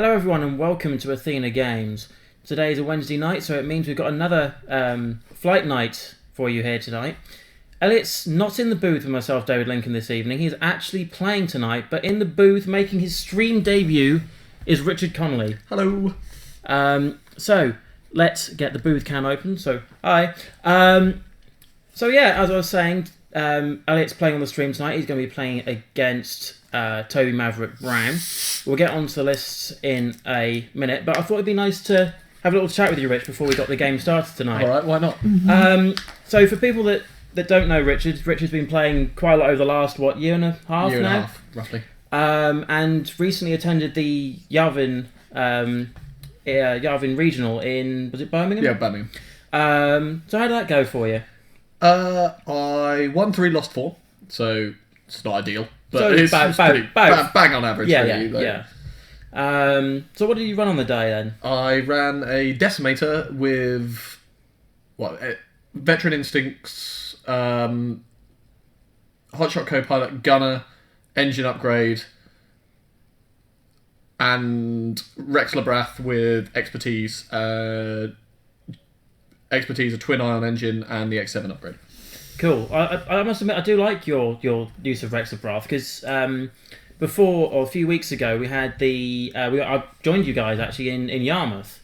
Hello everyone and welcome to Athena Games. Today is a Wednesday night, so it means we've got another flight night for you here tonight. Elliot's not in the booth with myself, David Lincoln, this evening. He's actually playing tonight, but in the booth, making his stream debut, is Richard Connolly. Hello. So, let's get the booth cam open. So, hi. So yeah, as I was saying, Elliot's playing on the stream tonight. He's going to be playing against Toby Maverick Brown. We'll get onto the lists in a minute, but I thought it'd be nice to have a little chat with you, Rich, before we got the game started tonight. All right, why not? So for people that don't know Richard's been playing quite a lot over the last, year and a half Year now? and a half, roughly. And recently attended the Yavin Regional in, was it Birmingham? Yeah, Birmingham. So how did that go for you? I won 3, lost 4, so it's not ideal. But So it's pretty bang on average. Yeah, really, yeah. So what did you run on the day then? I ran a Decimator with Veteran Instincts, Hotshot Co-Pilot, Gunner, Engine Upgrade, and Rex Labrath with Expertise, a Twin Ion Engine, and the X7 upgrade. Cool. I must admit, I do like your use of Rex Labrath, because before, or a few weeks ago, we had I joined you guys actually in Yarmouth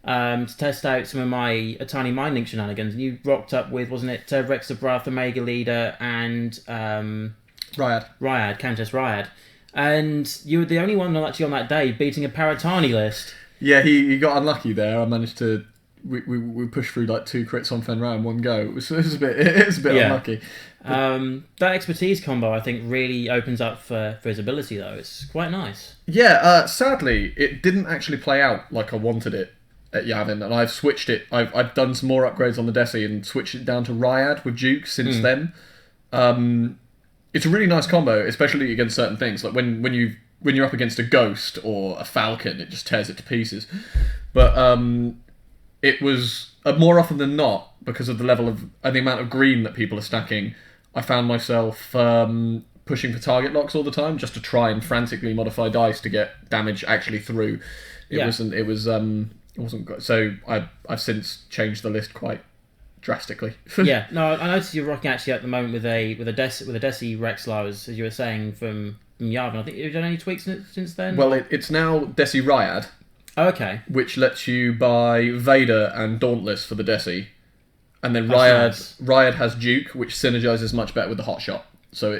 to test out some of my Tiny Mind Link shenanigans, and you rocked up with, wasn't it, Rex Labrath, Omega Leader, and Countess Ryad. And you were the only one actually on that day beating a Paratani list. Yeah, he got unlucky there. I managed to... We pushed through like 2 crits on Fenrir in one go. It was a bit unlucky. That Expertise combo, I think, really opens up for his ability, though. It's quite nice. Yeah, sadly, it didn't actually play out like I wanted it at Yavin, and I've switched it. I've done some more upgrades on the Desi and switched it down to Ryad with Duke since then. It's a really nice combo, especially against certain things. Like when you're up against a Ghost or a Falcon, it just tears it to pieces. But it was more often than not, because of the level of the amount of green that people are stacking, I found myself pushing for target locks all the time just to try and frantically modify dice to get damage actually through. It wasn't good. So I've since changed the list quite drastically. Yeah, no, I noticed you're rocking actually at the moment with a Desi Rexlar, as you were saying from Yavin. I think you've done any tweaks in it since then. Well, it's now Desi Ryad. Oh, okay. Which lets you buy Vader and Dauntless for the Desi. And then Ryad has Duke, which synergizes much better with the Hotshot. So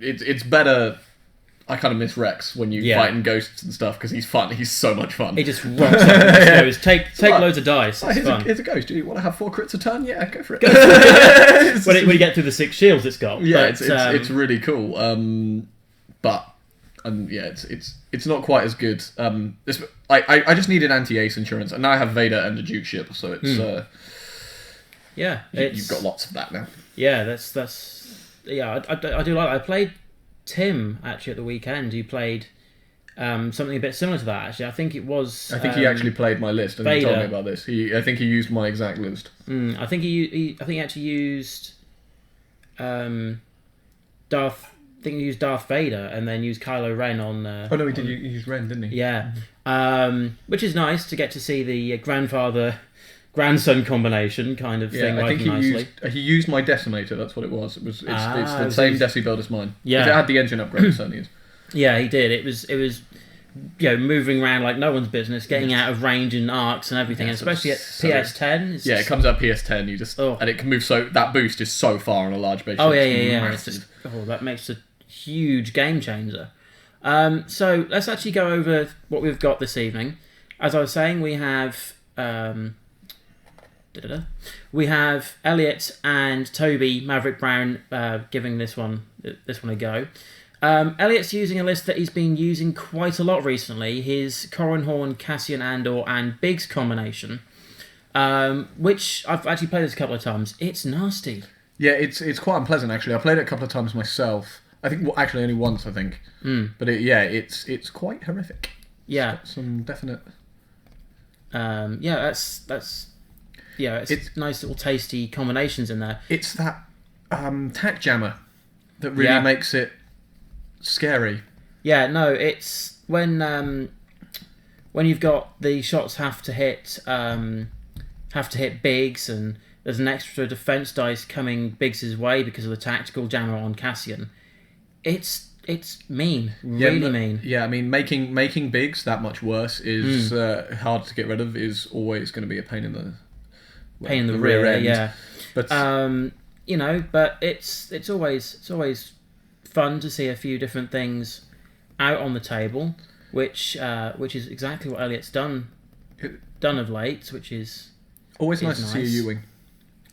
it's better. I kind of miss Rex when you fight in Ghosts and stuff, because he's fun. He's so much fun. He just rocks up and take loads of dice. It's fun. Here's a Ghost. Do you want to have 4 crits a turn? Yeah, go for it. when you get through the 6 shields it's got. Yeah, but, it's really cool. It's not quite as good. I just needed anti-ace insurance, and now I have Vader and the Duke ship, so it's you've got lots of that now. Yeah, I do like. I played Tim actually at the weekend. He played something a bit similar to that. Actually, I think it was. I think he actually played my list, and Vader. He told me about this. I think he used my exact list. I think he actually used Darth. I think he used Darth Vader and then used Kylo Ren on... oh no, he did use Ren, didn't he? Yeah. Which is nice to get to see the grandfather-grandson combination kind of thing. I think nicely. He used my Decimator, that's what it was. It's the same Desi build as mine. Yeah. If it had the engine upgrade, it certainly is. Yeah, he did. It was moving around like no one's business, getting out of range in arcs and everything, and especially at PS10. It comes out PS10, and it can move that boost is so far on a large base. Oh, yeah. It's just, that makes a huge game changer. So let's actually go over what we've got this evening. As I was saying, we have Elliot and Toby Maverick Brown giving this one a go. Elliot's using a list that he's been using quite a lot recently, his Corran Horn, Cassian Andor and Biggs combination, which I've actually played this a couple of times. It's nasty. Yeah, it's quite unpleasant actually. I played it a couple of times myself. I think actually only once, I think. But it's quite horrific. Yeah, it's got some definite. It's nice little tasty combinations in there. It's that tack jammer that really makes it scary. Yeah, no, it's when when you've got the shots have to hit Biggs, and there's an extra defense dice coming Biggs' way because of the tactical jammer on Cassian. It's mean, really mean. Yeah, I mean, making Biggs that much worse is hard to get rid of. Is always going to be a pain in the rear end. Yeah, but but it's always fun to see a few different things out on the table, which is exactly what Elliot's done of late, which is always nice to see a Ewing.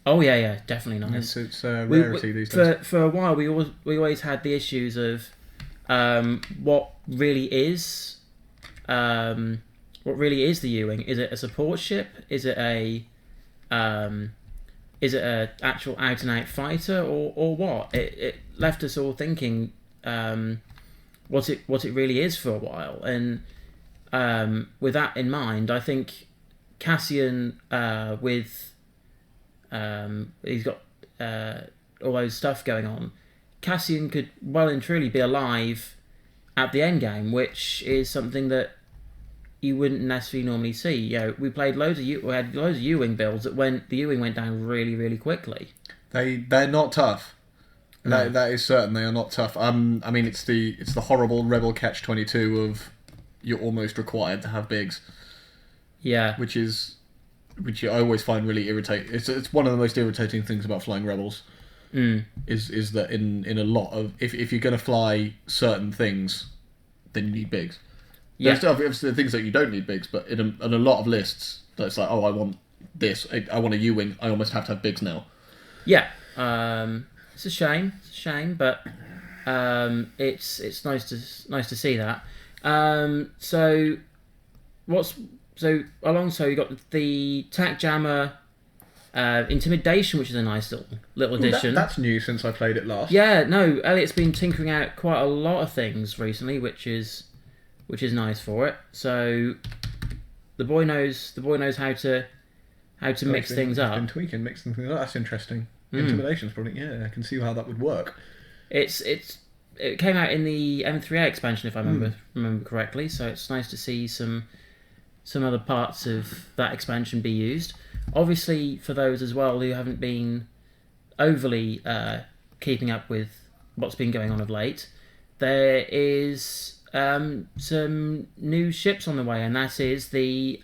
Oh yeah, definitely nice. It's a rarity these days. For a while, we always had the issues of what really is the Ewing. Is it a support ship? Is it a actual out and out fighter, or what? It left us all thinking what it really is for a while. And with that in mind, I think Cassian he's got all those stuff going on. Cassian could well and truly be alive at the end game, which is something that you wouldn't necessarily normally see. We played we had loads of U-wing builds the U-wing went down really, really quickly. They're not tough. No. That is certain. They are not tough. I mean, it's the horrible Rebel catch-22 of you're almost required to have Biggs. Yeah, which I always find really irritating. It's one of the most irritating things about flying Rebels. Is that in a lot of if you're going to fly certain things, then you need Biggs. Yeah. There's obviously things that you don't need Biggs, but in a lot of lists, it's like, oh, I want this. I want a U-wing. I almost have to have Biggs now. Yeah. It's a shame. But it's nice to see that. So alongside you got the tack jammer. Intimidation, which is a nice little addition. That's new since I played it last. Yeah, no, Elliot's been tinkering out quite a lot of things recently, which is nice for it. So the boy knows how to mix things up. Been tweaking, mixing things up. That's interesting. Intimidation's probably I can see how that would work. It came out in the M3A expansion, if I remember correctly. So it's nice to see some other parts of that expansion be used. Obviously, for those as well who haven't been overly keeping up with what's been going on of late, there is some new ships on the way, and that is the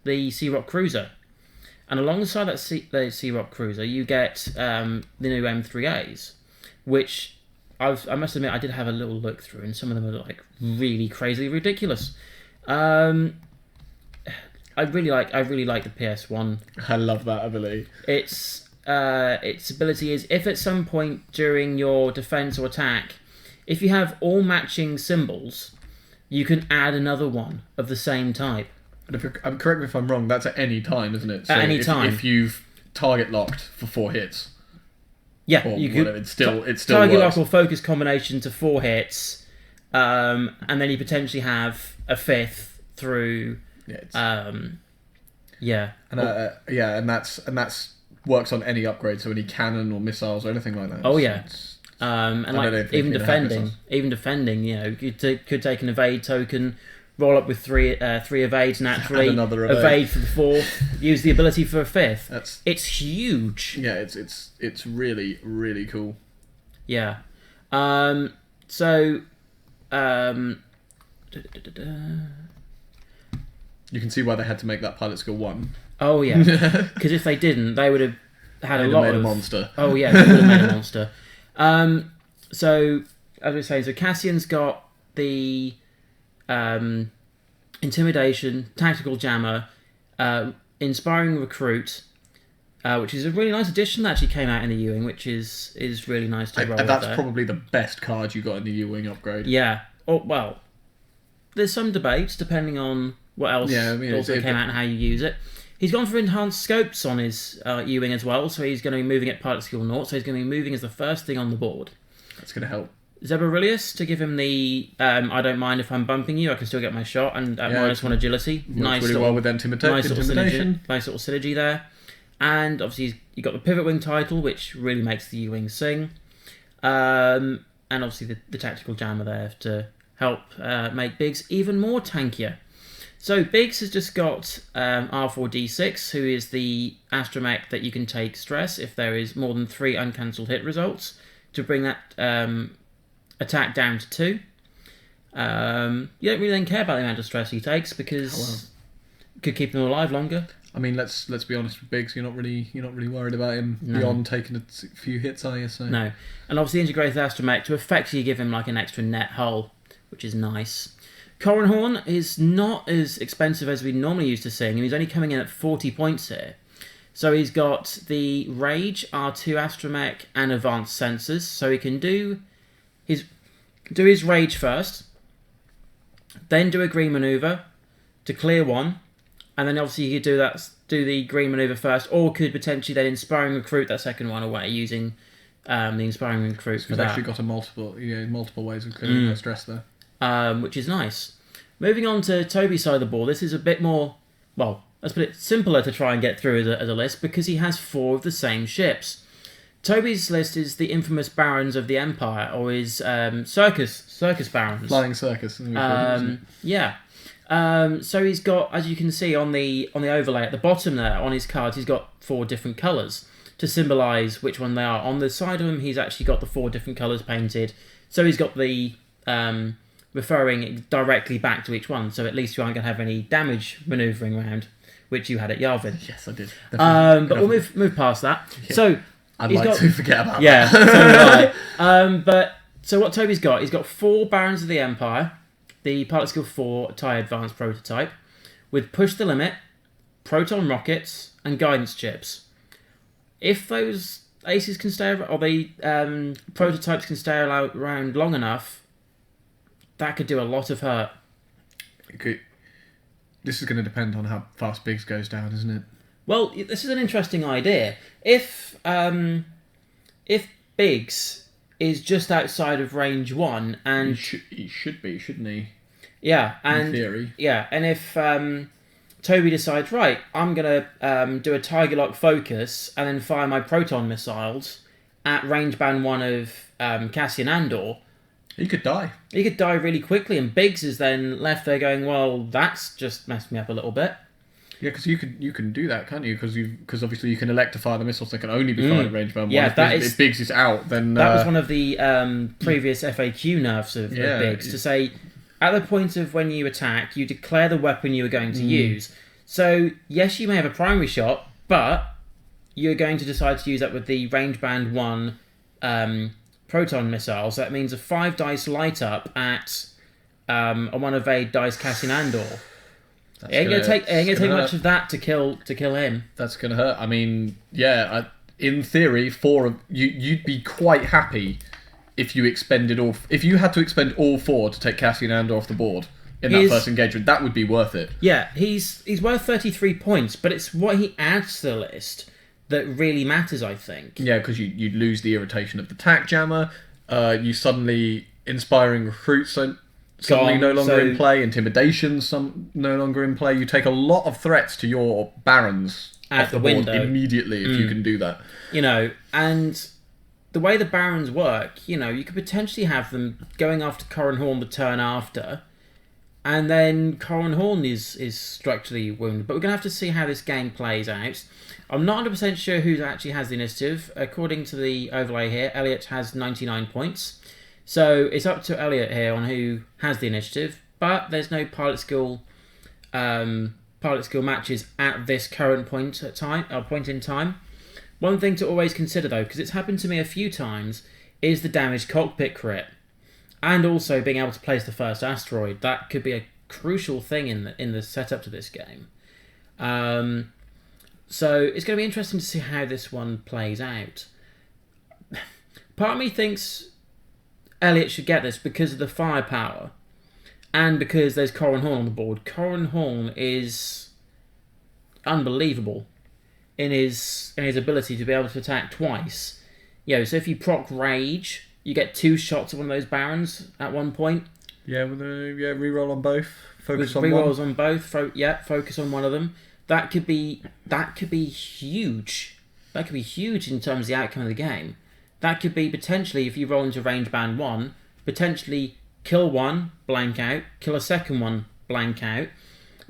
Sea Rock Cruiser. And alongside the Sea Rock Cruiser, you get the new M3As, which I must admit I did have a little look through, and some of them are like really crazily ridiculous. I really like the PS1. I love that ability. Its ability is if at some point during your defense or attack, if you have all matching symbols, you can add another one of the same type. Correct me if I'm wrong. That's at any time, isn't it? So at any time. If you've target locked for 4 hits. Yeah, you could. It still target works. lock or focus combination to 4 hits, and then you potentially have a 5th through. Yeah, and that's works on any upgrade, so any cannon or missiles or anything like that. Oh yeah, and like even defending, you could take an evade token, roll up with three evades naturally, evade for the 4th, use the ability for a 5th. It's huge. Yeah, it's really, really cool. Yeah, you can see why they had to make that pilot skill 1. Oh yeah, because if they didn't, they would have had a monster. Oh yeah, they would have made a monster. So as we were saying, so Cassian's got the intimidation, tactical jammer, inspiring recruit, which is a really nice addition that actually came out in the U-wing, which is really nice to roll with. That's probably the best card you got in the U-wing upgrade. Yeah. Oh well, there's some debates depending on what else also came out and how you use it. He's gone for enhanced scopes on his U-wing as well, so he's going to be moving at pilot skill 0, so he's going to be moving as the first thing on the board. That's going to help. Zeborilius to give him the I don't mind if I'm bumping you, I can still get my shot, and at -1 agility. Nice really well with intimidation. Nice little synergy there. And obviously you got the pivot wing title, which really makes the U-wing sing. And obviously the tactical jammer there to help make Biggs even more tankier. So Biggs has just got R4D6, who is the astromech that you can take stress if there is more than 3 uncancelled hit results, to bring that attack down to 2. You don't really then care about the amount of stress he takes because it could keep him alive longer. I mean, let's be honest with Biggs. You're not really worried about him beyond taking a few hits, are you? So no, and obviously integrated astromech to effectively give him like an extra net hull, which is nice. Corran Horn is not as expensive as we normally used to seeing him. He's only coming in at 40 points here. So he's got the Rage, R2 astromech, and advanced sensors. So he can do his Rage first, then do a green maneuver to clear one, and then obviously you could do the green maneuver first, or could potentially then Inspiring Recruit that second one away using the Inspiring Recruit for that. He's actually got multiple ways of clearing their stress there. Which is nice. Moving on to Toby's side of the board, this is a bit more, well, let's put it simpler to try and get through as a list because he has 4 of the same ships. Toby's list is the infamous Barons of the Empire, or his circus barons. Flying Circus. Yeah. So he's got, as you can see on the overlay at the bottom there, on his cards, he's got 4 different colours to symbolise which one they are. On the side of him, he's actually got the 4 different colours painted. So he's got the referring directly back to each one, so at least you aren't going to have any damage manoeuvring around, which you had at Yavin. Yes, I did. But we'll move past that. Yeah. So I'd like to forget about that. Yeah, so do I. So what Toby's got, he's got 4 Barons of the Empire, the Pilot Skill 4 TIE Advanced prototype, with Push the Limit, Proton Rockets, and Guidance Chips. If those aces can stay, or the prototypes can stay around long enough, that could do a lot of hurt. This is going to depend on how fast Biggs goes down, isn't it? Well, this is an interesting idea. If Biggs is just outside of range 1, and he should be, shouldn't he? Yeah, and in theory. Yeah, and if Toby decides, right, I'm gonna do a Tiger Lock focus and then fire my proton missiles at range band 1 of Cassian Andor. He could die. He could die really quickly, and Biggs is then left there going, well, that's just messed me up a little bit. Yeah, because you can do that, can't you? Because obviously you can elect to fire the missiles that can only be fired at range band 1. Yeah, if Biggs is out, then that was one of the previous FAQ nerfs of Biggs, to say at the point of when you attack, you declare the weapon you are going to use. So yes, you may have a primary shot, but you're going to decide to use that with the range band 1 proton missiles. So that means a 5 dice light up at a 1 evade dice Cassian Andor. It ain't gonna take much of that to kill him. That's gonna hurt. I mean, yeah. In theory, you'd be quite happy if you expended all. If you had to expend all 4 to take Cassian Andor off the board in that first engagement, that would be worth it. Yeah, he's worth 33 points, but it's what he adds to the list that really matters, I think. Yeah, because you'd lose the irritation of the tack jammer. You suddenly Inspiring Recruits suddenly no longer in play. Intimidation no longer in play. You take a lot of threats to your barons off the board window immediately if you can do that. And the way the barons work, you could potentially have them going after Corran Horn the turn after, and then Corran Horn is structurally wounded. But we're going to have to see how this game plays out. I'm not 100% sure who actually has the initiative. According to the overlay here, Elliot has 99 points. So it's up to Elliot here on who has the initiative, but there's no pilot skill matches at this current point in time. One thing to always consider though, because it's happened to me a few times, is the damaged cockpit crit, and also being able to place the first asteroid. That could be a crucial thing in the setup to this game. So it's going to be interesting to see how this one plays out. Part of me thinks Elliot should get this because of the firepower, and because there's Corran Horn on the board. Corran Horn is unbelievable in his ability to be able to attack twice. So if you proc Rage, you get 2 shots at one of those barons at one point. Yeah, with a reroll on both. Focus on rerolls one. on both. Focus on one of them. That could be huge. That could be huge in terms of the outcome of the game. That could be potentially, if you roll into range band 1, potentially kill one, blank out, kill a second one, blank out,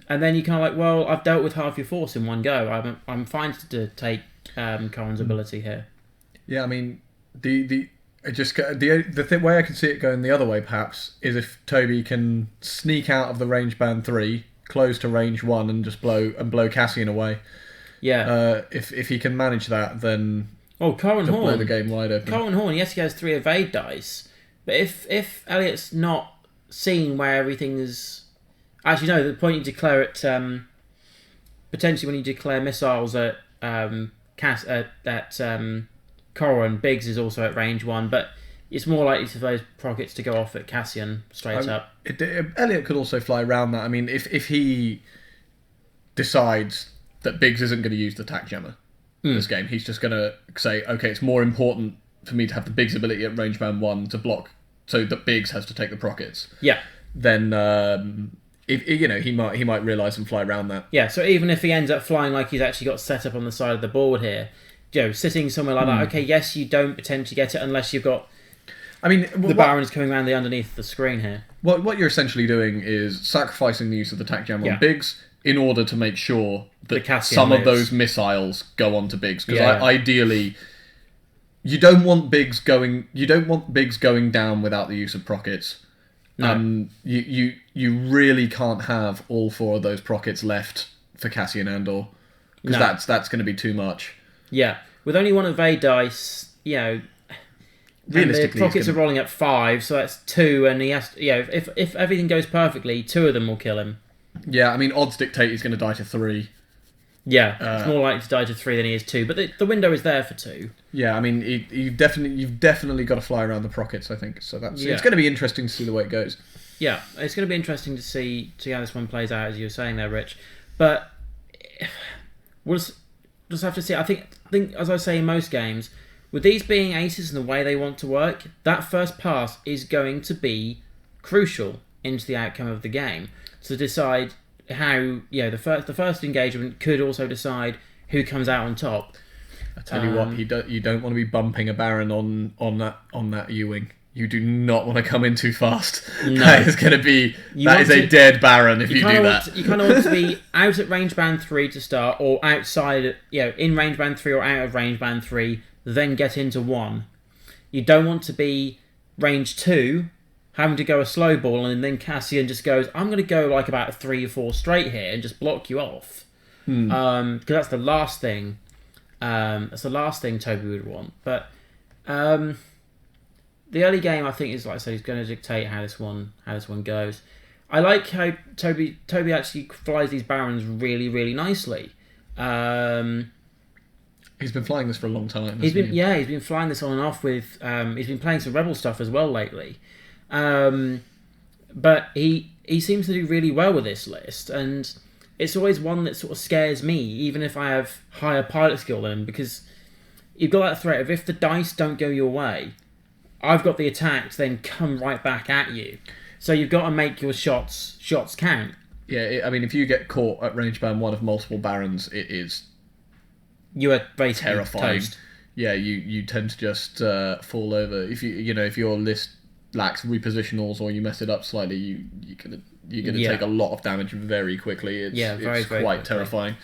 And then you kind of like, well, I've dealt with half your force in one go. I'm fine to take Corran's ability here. Yeah, I mean, the way I can see it going the other way, perhaps, is if Toby can sneak out of the range band 3, close to range 1, and just blow Cassian away. Yeah. If he can manage that, then Corran Horn blow the game wide open. Corran Horn, yes, he has 3 evade dice, but if Elliot's not seeing where everything is, actually no, the point you declare it, potentially when you declare missiles at Corran, Biggs is also at range 1, but it's more likely for those rockets to go off at Cassian straight up. Elliot could also fly around that. I mean, if he decides that Biggs isn't going to use the tack jammer in this game, he's just going to say, okay, it's more important for me to have the Biggs ability at range band 1 to block, so that Biggs has to take the prockets. Yeah. Then he might realise and fly around that. Yeah. So even if he ends up flying like he's actually got set up on the side of the board here, sitting somewhere like that, okay, yes, you don't potentially get it unless you've got. I mean, the Baron's coming around underneath the screen here. What you're essentially doing is sacrificing the use of the tack jammer on Biggs in order to make sure that some of those missiles go on to Biggs. Because ideally, you don't want Biggs going down without the use of prockets. No. You really can't have all 4 of those prockets left for Cassian Andor, because that's going to be too much. Yeah, with only 1 evade dice, realistically, the prockets are rolling at 5, so that's 2, and he has to, if everything goes perfectly, 2 of them will kill him. Yeah, I mean, odds dictate he's going to die to 3. Yeah, it's more likely to die to 3 than he is 2, but the window is there for 2. Yeah, I mean, you've definitely got to fly around the prockets, I think. So it's going to be interesting to see the way it goes. Yeah, it's going to be interesting to see how this one plays out, as you were saying there, Rich. But we'll just have to see. I think as I say in most games, with these being aces and the way they want to work, that first pass is going to be crucial into the outcome of the game to decide how the first engagement could also decide who comes out on top. I tell you what, you don't want to be bumping a Baron on that U-wing. You do not want to come in too fast. No. That is a dead Baron if you do that. You kind of want to be out at range band 3 to start, or outside, in range band 3 or out of range band 3, then get into 1. You don't want to be range 2, having to go a slow ball, and then Cassian just goes, I'm going to go like about 3 or 4 straight here and just block you off. Because that's the last thing. That's the last thing Toby would want. But the early game, I think, is, like I said, he's going to dictate how this one goes. I like how Toby actually flies these Barons really, really nicely. He's been flying this for a long time. He's been flying this on and off with. He's been playing some Rebel stuff as well lately, but he seems to do really well with this list, and it's always one that sort of scares me, even if I have higher pilot skill than him, because you've got that threat of if the dice don't go your way, I've got the attack to then come right back at you. So you've got to make your shots count. Yeah, I mean, if you get caught at range band 1 of multiple Barons, it is. You are basically terrifying. Toast. Yeah, you tend to just fall over. If if your list lacks repositionals or you mess it up slightly, you're gonna take a lot of damage very quickly. It's quite terrifying.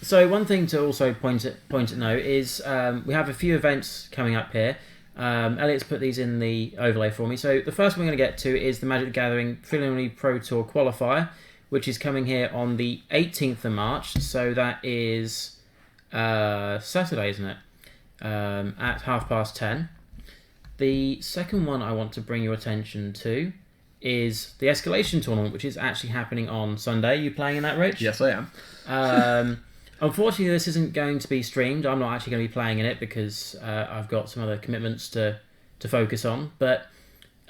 So one thing to also point at note is we have a few events coming up here. Elliot's put these in the overlay for me. So the first one we're going to get to is the Magic the Gathering Preliminary Pro Tour Qualifier, which is coming here on the 18th of March. So that is Saturday, isn't it? At 10:30. The second one I want to bring your attention to is the Escalation Tournament, which is actually happening on Sunday. You playing in that, Rich? Yes, I am. Unfortunately, this isn't going to be streamed. I'm not actually going to be playing in it because I've got some other commitments to focus on. But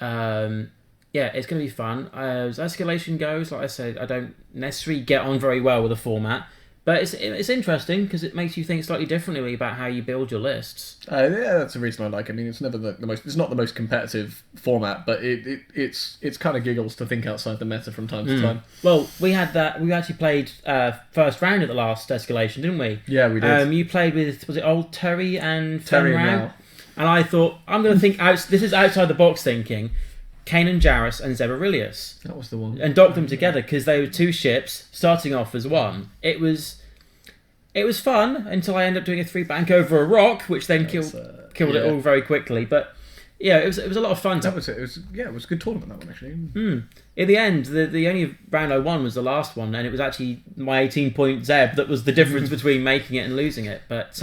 it's going to be fun. As Escalation goes, like I said, I don't necessarily get on very well with the format. But it's interesting because it makes you think slightly differently about how you build your lists. Yeah, that's the reason I like it. I mean, it's never the most. It's not the most competitive format, but it's kind of giggles to think outside the meta from time to time. Well, we had that. We actually played first round at the last Escalation, didn't we? Yeah, we did. You played with, was it old Terry and Terry and Mal? And I thought, I'm going to think this is outside the box thinking. Kanan Jarrus and Zebarilius. That was the one. And docked them together because they were two ships starting off as one. It was fun until I ended up doing a 3-bank over a rock, which then killed it all very quickly. But yeah, it was a lot of fun. It was a good tournament, that one, actually. In the end, the only round I won was the last one, and it was actually my 18-point Zeb that was the difference between making it and losing it. But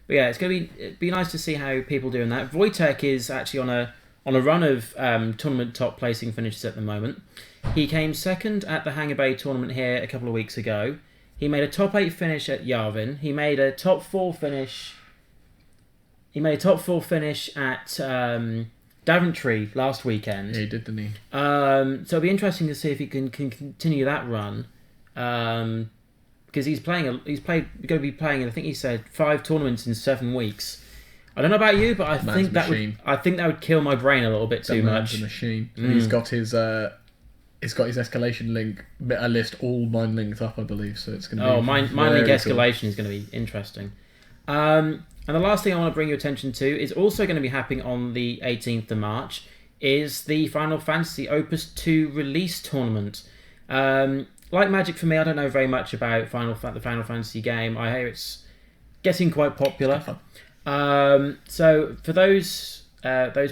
yeah, it'd be nice to see how people do in that. Wojtek is actually on a run of tournament top placing finishes at the moment. He came second at the Hangar Bay tournament here a couple of weeks ago. He made a top 8 finish at Yavin. He made a top 4 finish. He made a top 4 finish at Daventry last weekend. Yeah, he did, didn't he? So it'll be interesting to see if he can continue that run. Because he's going to be playing. I think he said 5 tournaments in 7 weeks. I don't know about you, but I think that would kill my brain a little bit too much. The machine. He's got his escalation link list all mine linked up, I believe. So it's going to be mine link escalation is going to be interesting. And the last thing I want to bring your attention to is also going to be happening on the 18th of March. Is the Final Fantasy Opus 2 release tournament. Like Magic for me, I don't know very much about the Final Fantasy game. I hear it's getting quite popular. So for those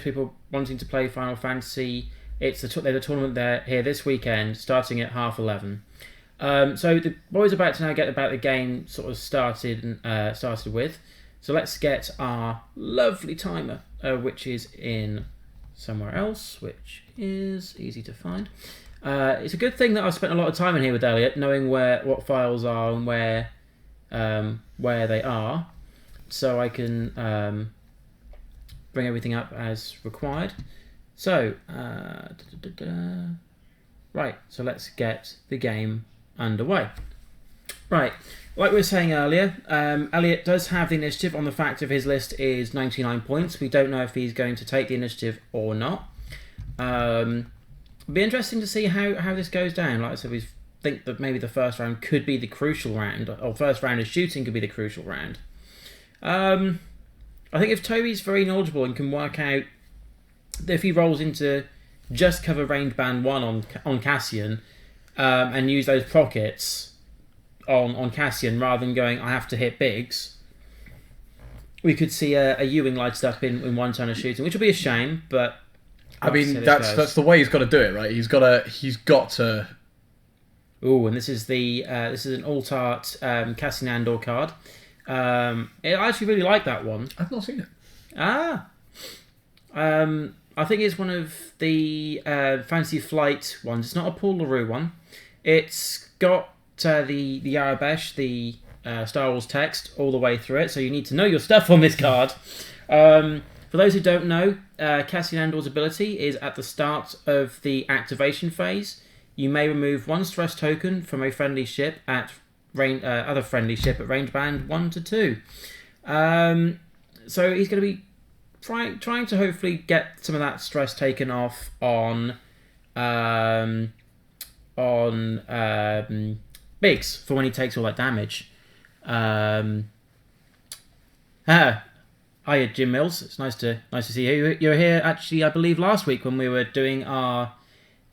people wanting to play Final Fantasy, there's a tournament here this weekend, starting at 11:30. So the boys are about to now get about the game sort of started with. So let's get our lovely timer, which is in somewhere else, which is easy to find. It's a good thing that I've spent a lot of time in here with Elliot, knowing what files are and where they are, so I can bring everything up as required. So, right, so let's get the game underway. Right, like we were saying earlier, Elliot does have the initiative on the fact of his list is 99 points. We don't know if he's going to take the initiative or not. It'll be interesting to see how this goes down. Like I said, we think that maybe the first round could be the crucial round, or first round of shooting could be the crucial round. I think if Toby's very knowledgeable and can work out that if he rolls into just cover range band 1 on Cassian and use those pockets on Cassian rather than going, I have to hit bigs, we could see a Ewing lighted up in one turn of shooting, which will be a shame, but I mean that's the way he's got to do it, right? He's got to. Ooh, and this is an alt art Cassian Andor card. I actually really like that one. I've not seen it. I think it's one of the Fantasy Flight ones. It's not a Paul LaRue one. It's got the Arabesh, the Star Wars text all the way through it, so you need to know your stuff on this card. For those who don't know, Cassian Andor's ability is at the start of the activation phase. You may remove 1 stress token from a friendly ship at other friendly ship at range band 1 to 2. So he's going to be trying to hopefully get some of that stress taken off on Biggs for when he takes all that damage. Hiya, Jim Mills. It's nice to see you. You were here actually, I believe, last week when we were doing our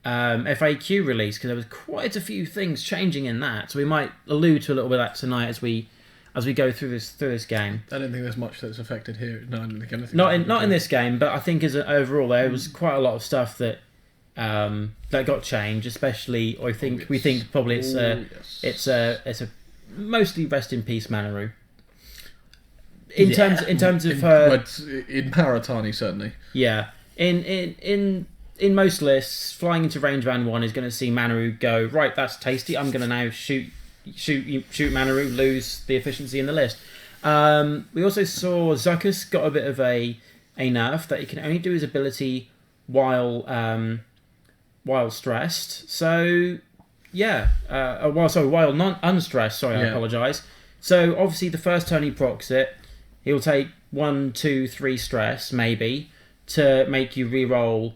FAQ release, because there was quite a few things changing in that. So we might allude to a little bit of that tonight as we go through this game. I don't think there's much that's affected here. No, I don't think anything. Not in this game, but I think overall there was quite a lot of stuff that got changed. Especially, we think probably it's a mostly rest in peace Manaru. In terms of her in Paratani certainly. Yeah, in most lists, flying into range band 1 is going to see Manaru go, right, that's tasty. I'm going to now shoot Manaru, lose the efficiency in the list. We also saw Zuckuss got a bit of a nerf that he can only do his ability while stressed. So yeah, while unstressed. Sorry, I apologise. So obviously the first turn he procs it, he'll take 1, 2, 3 stress maybe to make you re-roll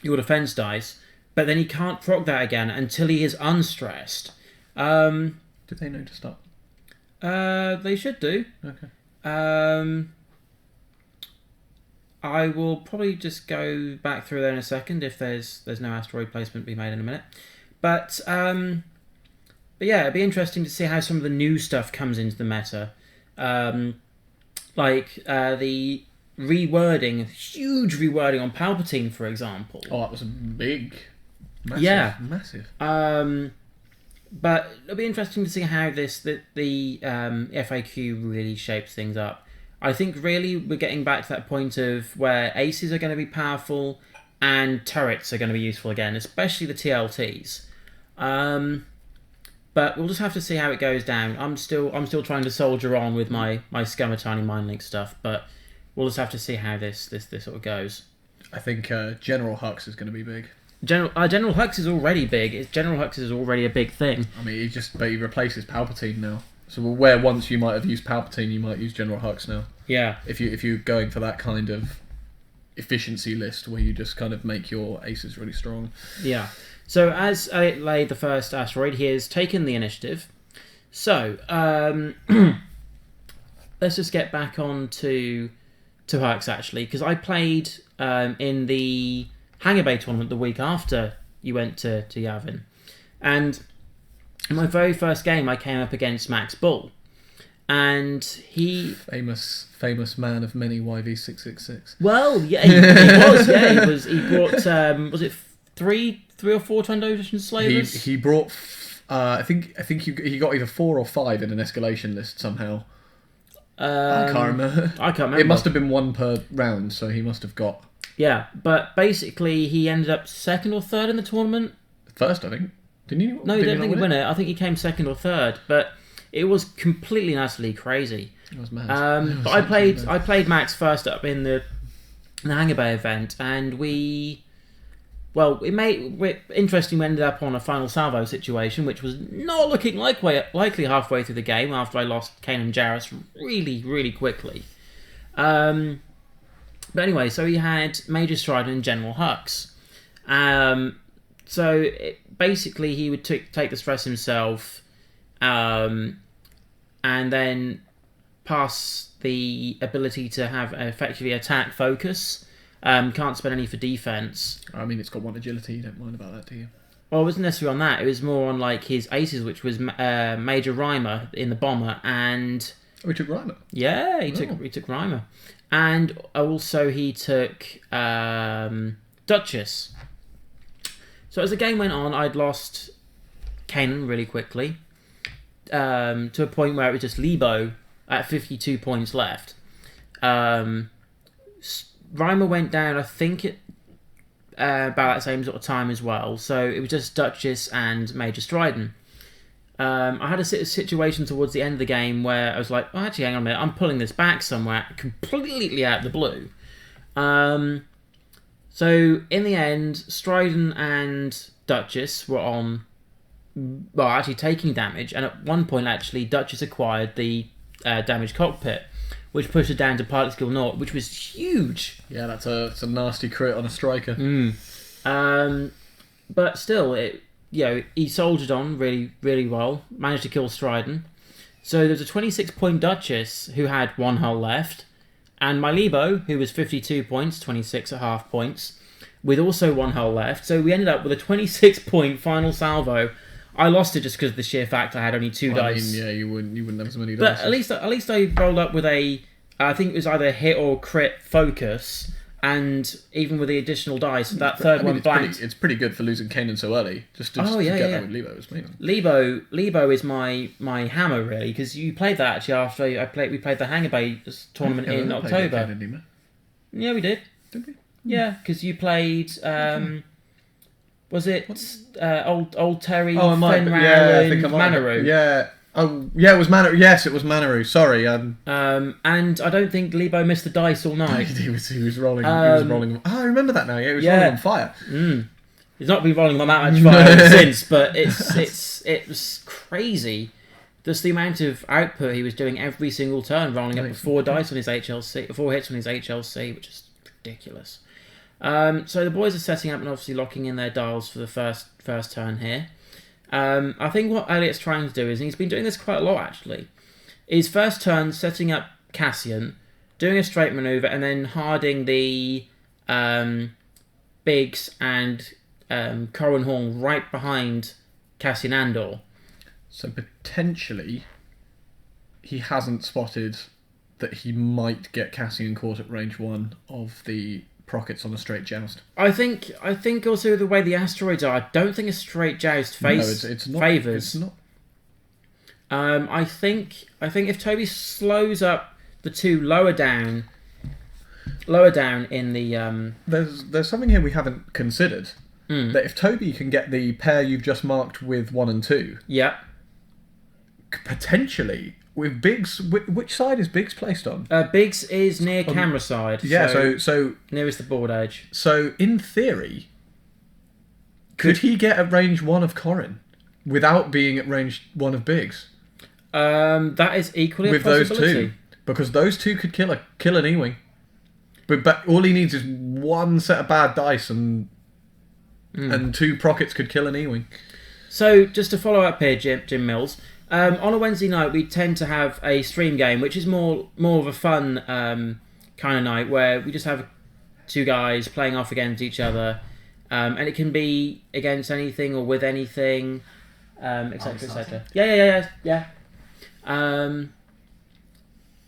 your defense dice, but then he can't proc that again until he is unstressed. Do they know to stop? They should do. Okay. I will probably just go back through there in a second if there's no asteroid placement to be made in a minute. But yeah, it'd be interesting to see how some of the new stuff comes into the meta. Like the rewording, huge rewording on Palpatine, for example. Oh, that was big. Massive, Yeah. Massive. But it'll be interesting to see how the FAQ really shapes things up. I think really we're getting back to that point of where aces are going to be powerful and turrets are going to be useful again, especially the TLTs. But we'll just have to see how it goes down. I'm still trying to soldier on with my Scamatani Mindlink stuff, but we'll just have to see how this sort of goes. I think General Hux is going to be big. General Hux is already big. General Hux is already a big thing. I mean, he replaces Palpatine now. So where once you might have used Palpatine, you might use General Hux now. Yeah. If you're going for that kind of efficiency list where you just kind of make your aces really strong. Yeah. So as Elliot laid the first asteroid, he has taken the initiative. So let's just get back on to Hux actually, because I played in the Hangar Bay tournament the week after you went to Yavin, and in my very first game I came up against Max Bull, and he famous man of many YV666. Well, yeah, he was. Yeah, he brought was it three or four Trandoshan slavers? He brought I think he got either 4 or 5 in an escalation list somehow. I can't remember. It must have been 1 per round, so he must have got. Yeah, but basically he ended up 2nd or 3rd in the tournament. First, I think. Didn't he? No, he didn't think he'd win it. I think he came 2nd or 3rd, but it was completely and utterly crazy. It was mad. But I played Max first up in the Hangar Bay event, and interesting. We ended up on a final salvo situation, which was not looking likely halfway through the game after I lost Kane and Jarrus really, really quickly. But anyway, so he had Major Strider and General Hux. Basically, he would take the stress himself, and then pass the ability to have effectively attack focus. Can't spend any for defense. I mean, it's got 1 agility. You don't mind about that, do you? Well, it wasn't necessarily on that. It was more on like his aces, which was Major Rhymer in the bomber, and we took Rhymer. Yeah, he took Rhymer, and also he took Duchess. So as the game went on, I'd lost Kanan really quickly, to a point where it was just Lebo at 52 points left. Rhymer went down, I think, at about that same sort of time as well. So it was just Duchess and Major Stridon. I had a situation towards the end of the game where I was like, oh, actually, hang on a minute, I'm pulling this back somewhere completely out of the blue. So in the end, Stridon and Duchess were on, well, actually taking damage, and at one point, actually, Duchess acquired the damaged cockpit, which pushed her down to pilot skill 0, which was huge. Yeah, it's a nasty crit on a striker. But still, he soldiered on really, really well, managed to kill Stridon. So there's a 26-point Duchess who had 1 hull left, and my Lebo, who was 52 points, 26 at half points, with also 1 hull left. So we ended up with a 26-point final salvo. I lost it just because of the sheer fact I had only 2 dice. I mean, yeah, you wouldn't have as many but dice. At least I rolled up with I think it was either hit or crit focus, and even with the additional dice, that third one blanked. It's pretty good for losing Kanan so early. Just to get that with Lebo was amazing. Lebo is my hammer really, because you played that actually after we played the Hangar Bay tournament in October. Yeah, we did. Did we? Yeah, because you played. Was it old Terry, Fenrir, and Manaru? Yeah. Oh, yeah, it was Manaru. Yes, it was Manaru. Sorry. And I don't think Lebo missed the dice all night. he was rolling. He was rolling. Oh, I remember that now. Yeah, he was rolling on fire. He's not been rolling on that much fire since, but it was crazy. Just the amount of output he was doing every single turn, rolling up with 4 dice on his HLC, 4 hits on his HLC, which is ridiculous. So the boys are setting up and obviously locking in their dials for the first turn here. I think what Elliot's trying to do is, and he's been doing this quite a lot actually, is first turn setting up Cassian, doing a straight manoeuvre, and then harding the Biggs and Corran Horn right behind Cassian Andor. So potentially, he hasn't spotted that he might get Cassian caught at range 1 of the Prockets on a straight joust. I think also the way the asteroids are, I don't think a straight joust favours. It's not. Favours. It's not. I think if Toby slows up the two lower down in the There's something here we haven't considered. That if Toby can get the pair you've just marked with 1 and 2, yeah, potentially with Biggs, which side is Biggs placed on? Biggs is near camera side. Yeah, so nearest the board edge. So in theory, could he get at range 1 of Corran without being at range 1 of Biggs? That is equally with a possibility. Those two, because those two could kill an E-wing. But all he needs is one set of bad dice and 2 Prockets could kill an E-wing. So just to follow up here, Jim Mills. On a Wednesday night, we tend to have a stream game, which is more of a fun kind of night where we just have 2 guys playing off against each other, and it can be against anything or with anything, etc. etc. Yeah.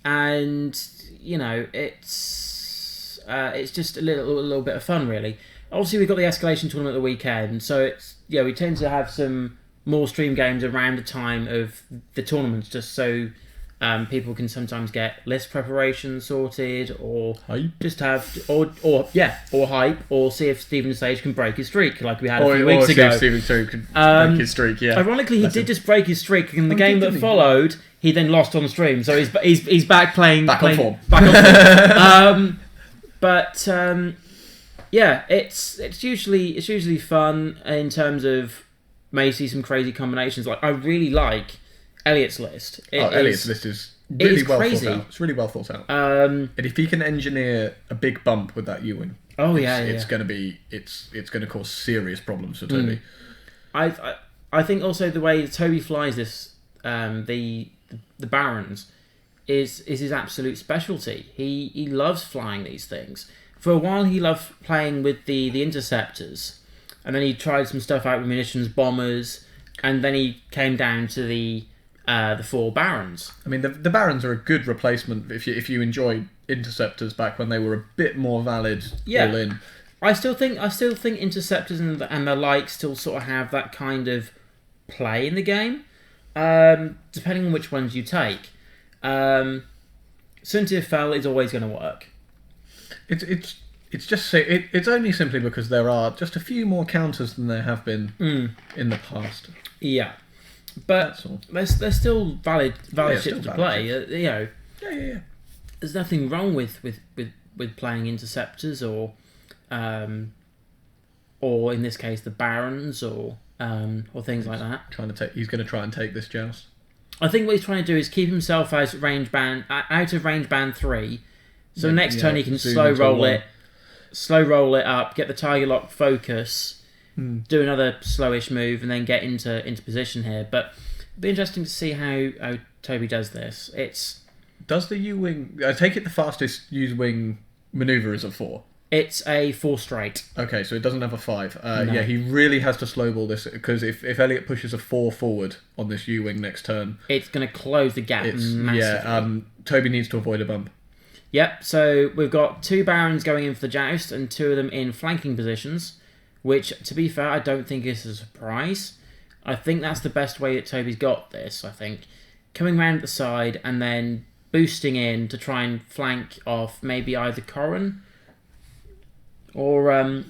And you know, it's just a little bit of fun, really. Obviously, we've got the escalation tournament at the weekend, so we tend to have some more stream games around the time of the tournaments, just so people can sometimes get list preparation sorted, or hype. Just have or hype, or see if Stephen Sage can break his streak, like we had a few weeks ago. Or see if Stephen Sage can break his streak. Yeah. Ironically, he did just break his streak in the game that followed. He then lost on stream, so he's back playing back on form. Yeah, it's usually fun in terms of may see some crazy combinations. Like, I really like Elliot's list. Elliot's list is really well crazy. thought out. It's really well thought out. And if he can engineer a big bump with that U-wing, it's going to cause serious problems for Toby. I think also the way Toby flies this, the Barons, is his absolute specialty. He loves flying these things. For a while, he loved playing with the Interceptors, and then he tried some stuff out with munitions bombers, and then he came down to the 4 Barons. I mean, the Barons are a good replacement if you enjoyed Interceptors back when they were a bit more valid. All in. I still think Interceptors and the like still sort of have that kind of play in the game, depending on which ones you take. Suntir Fel is always going to work. It's only simply because there are just a few more counters than there have been in the past. Yeah, but they're still valid ships to play. Yeah. There's nothing wrong with playing Interceptors or in this case the Barons or things like that. He's going to try and take this joust. I think what he's trying to do is keep himself out of range band 3. So next turn he can slow roll it up, get the target lock focus, do another slowish move, and then get into position here. But it'll be interesting to see how Toby does this. Does the U-wing? I take it the fastest U-wing maneuver is a 4. It's a 4 straight. Okay, so it doesn't have a 5. No. Yeah, he really has to slowball this, because if Elliot pushes a 4 forward on this U-wing next turn, it's going to close the gap massively. Yeah, Toby needs to avoid a bump. Yep, so we've got 2 Barons going in for the joust and 2 of them in flanking positions, which, to be fair, I don't think is a surprise. I think that's the best way that Toby's got this, I think. Coming round at the side and then boosting in to try and flank off maybe either Corran or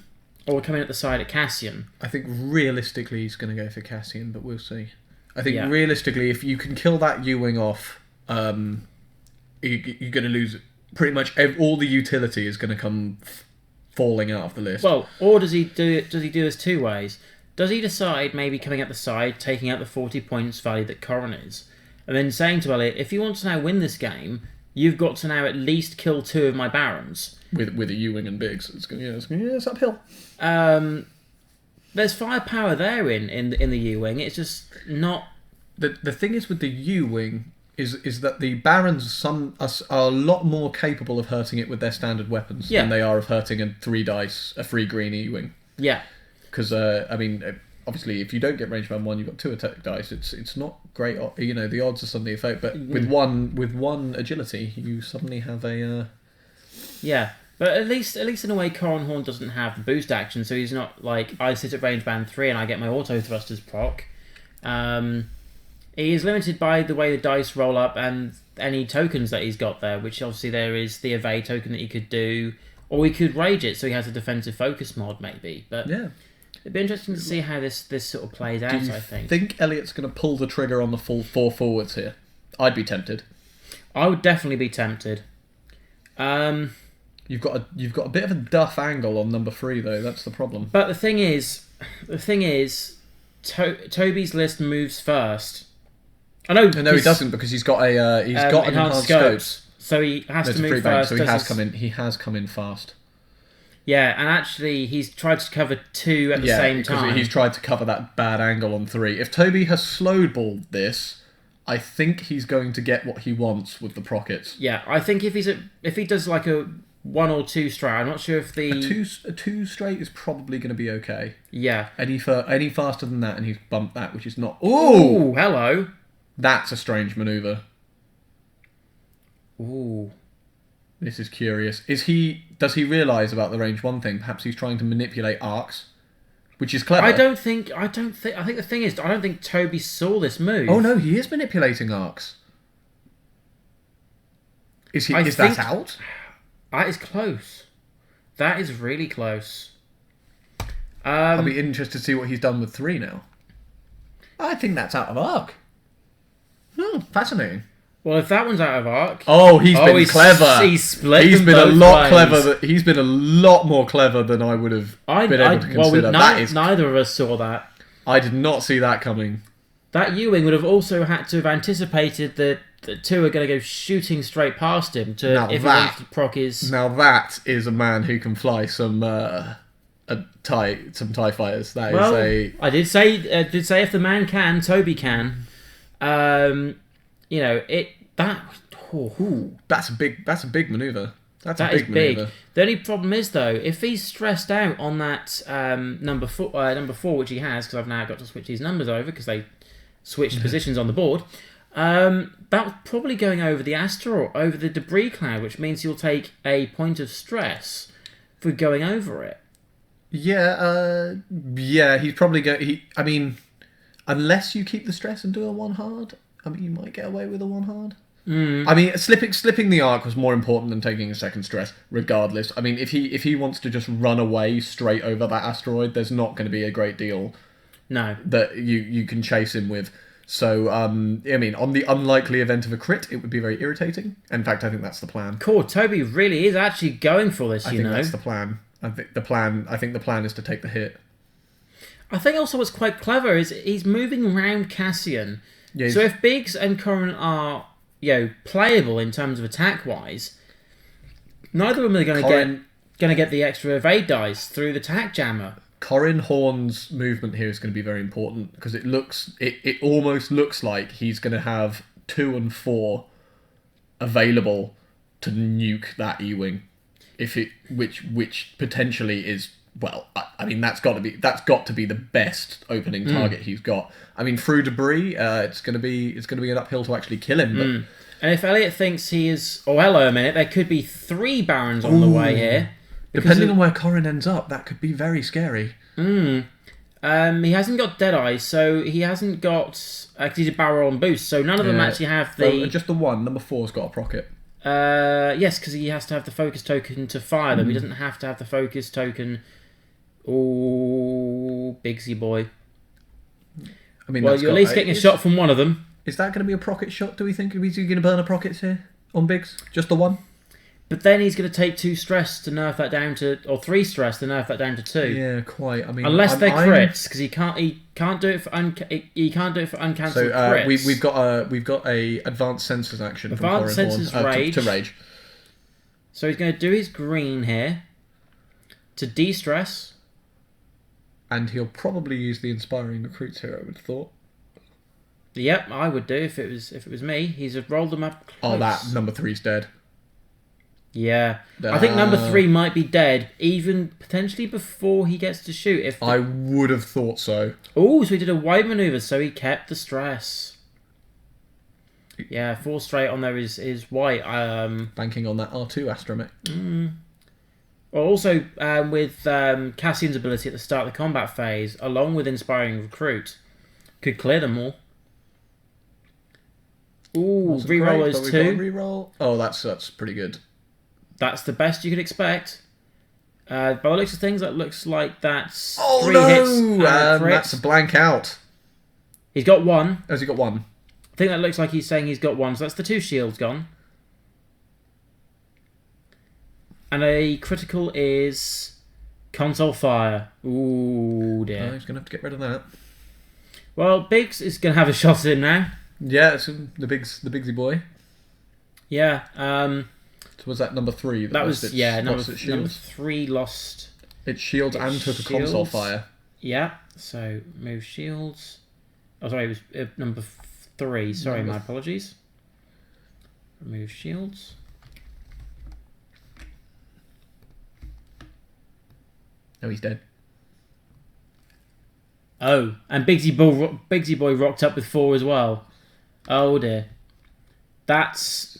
coming at the side at Cassian. I think realistically he's going to go for Cassian, but we'll see. I think realistically, if you can kill that U-wing off, you're going to lose pretty much all the utility is going to come falling out of the list. Well, or does he do this 2 ways? Does he decide maybe coming at the side, taking out the 40 points value that Corran is, and then saying to Elliot, if you want to now win this game, you've got to now at least kill 2 of my Barons. With a U-wing and Biggs, it's uphill. There's firepower there in the U-wing. It's just not. The thing is with the U-wing is that the Barons are a lot more capable of hurting it with their standard weapons than they are of hurting a 3 dice, a free green E-wing. Yeah. Because, obviously, if you don't get range band 1, you've got 2 attack dice. It's not great. The odds are suddenly affect. But with one agility, you suddenly have a... Yeah. But at least in a way, Corran Horn doesn't have the boost action, so he's not like, I sit at range band 3 and I get my auto thrusters proc. He is limited by the way the dice roll up and any tokens that he's got there, which obviously there is the evade token that he could do, or he could rage it, so he has a defensive focus mod maybe. But yeah, it'd be interesting to see how this sort of plays out. I think Elliot's going to pull the trigger on the full 4 forwards here. I'd be tempted. I would definitely be tempted. You've got a bit of a duff angle on number 3 though. That's the problem. But the thing is, Toby's list moves first. No, he doesn't, because he's got an enhanced scopes. So he has to move first. So he has come in fast. Yeah, and actually he's tried to cover 2 at the same time. Because he's tried to cover that bad angle on 3. If Toby has slowed balled this, I think he's going to get what he wants with the prockets. Yeah, I think if he does like a 1 or 2 straight, I'm not sure if the a two straight is probably going to be okay. Yeah. Any faster than that, and he's bumped that, which is not. Ooh, hello. That's a strange maneuver. Ooh. This is curious. Does he realise about the range 1 thing? Perhaps he's trying to manipulate arcs, which is clever. I think the thing is, I don't think Toby saw this move. Oh no, he is manipulating arcs. Is that out? That is close. That is really close. I'll be interested to see what he's done with 3 now. I think that's out of arc. Fascinating. Well, if that one's out of arc... He's been clever. He's been a lot clever. He's been a lot more clever than I would have been able to consider. Neither of us saw that. I did not see that coming. That U-wing would have also had to have anticipated that the 2 are going to go shooting straight past him proc is... Now that is a man who can fly some TIE fighters. I did say if the man can, Toby can. That's a big maneuver. That's a big maneuver. The only problem is though, if he's stressed out on that number 4, which he has, because I've now got to switch these numbers over because they switched positions on the board. That's probably going over the asteroid, over the debris cloud, which means you'll take a point of stress for going over it. Yeah, he's probably going. Unless you keep the stress and do a 1 hard, you might get away with a 1 hard. Slipping the arc was more important than taking a second stress, regardless. If he wants to just run away straight over that asteroid, there's not going to be a great deal. No, that you can chase him with. So, on the unlikely event of a crit, it would be very irritating. In fact, I think that's the plan. Cool, Toby really is actually going for this. I think that's the plan. I think the plan is to take the hit. I think also what's quite clever is he's moving around Cassian. Yeah, so if Biggs and Corran are playable in terms of attack wise, neither of them are going to get the extra evade dice through the tack jammer. Corran Horn's movement here is going to be very important because it almost looks like he's going to have 2 and 4 available to nuke that E-wing, which potentially is. Well, that's got to be the best opening target he's got. Through debris, it's going to be an uphill to actually kill him. But... And if Elliot thinks he is, hello a minute, there could be 3 Barons on the way here. Depending on where Corran ends up, that could be very scary. He hasn't got Deadeye, so he hasn't got. He's a barrel on boost, so none of them actually have the. Just the one. Number 4's got a procket. Yes, because he has to have the focus token to fire them. He doesn't have to have the focus token. Oh, Bigsy boy. You're at least getting a shot from one of them. Is that going to be a procket shot, do we think? Is he going to burn the prockets here on Biggs? Just the one? But then he's going to take 2 stress to nerf that down to... Or 3 stress to nerf that down to 2. Yeah, quite. Unless they're crits, because he can't do it for uncancelled crits. We've got a advanced sensors action advanced from sensors Corran Horn, rage. To rage. So he's going to do his green here to de-stress. And he'll probably use the Inspiring Recruits here, I would have thought. Yep, I would do if it was me. He's rolled them up close. Oh, that number 3's dead. Yeah. I think number 3 might be dead, even potentially before he gets to shoot. I would have thought so. Oh, so he did a wide manoeuvre, so he kept the stress. Yeah, 4 straight on there is white. Banking on that R2 astromech. Well, also, with Cassian's ability at the start of the combat phase, along with Inspiring Recruit, could clear them all. Ooh, reroll those 2. Reroll. Oh, that's pretty good. That's the best you could expect. By the looks of things, that looks like that's 3 no! hits. That's a blank out. He's got 1. Has he got 1? I think that looks like he's saying he's got 1, so that's the 2 shields gone. And a critical is console fire. Ooh, dear. Oh, he's going to have to get rid of that. Well, Biggs is going to have a shot at him now. Yeah, it's the Bigsy boy. Yeah. So was that number 3? That was its, number 3 3 lost its shields and took a console fire. Yeah. So move shields. Oh, sorry, it was number 3. Sorry, my apologies. Remove shields. No, he's dead. Oh, and Bigsy Boy rocked up with 4 as well. Oh dear. That's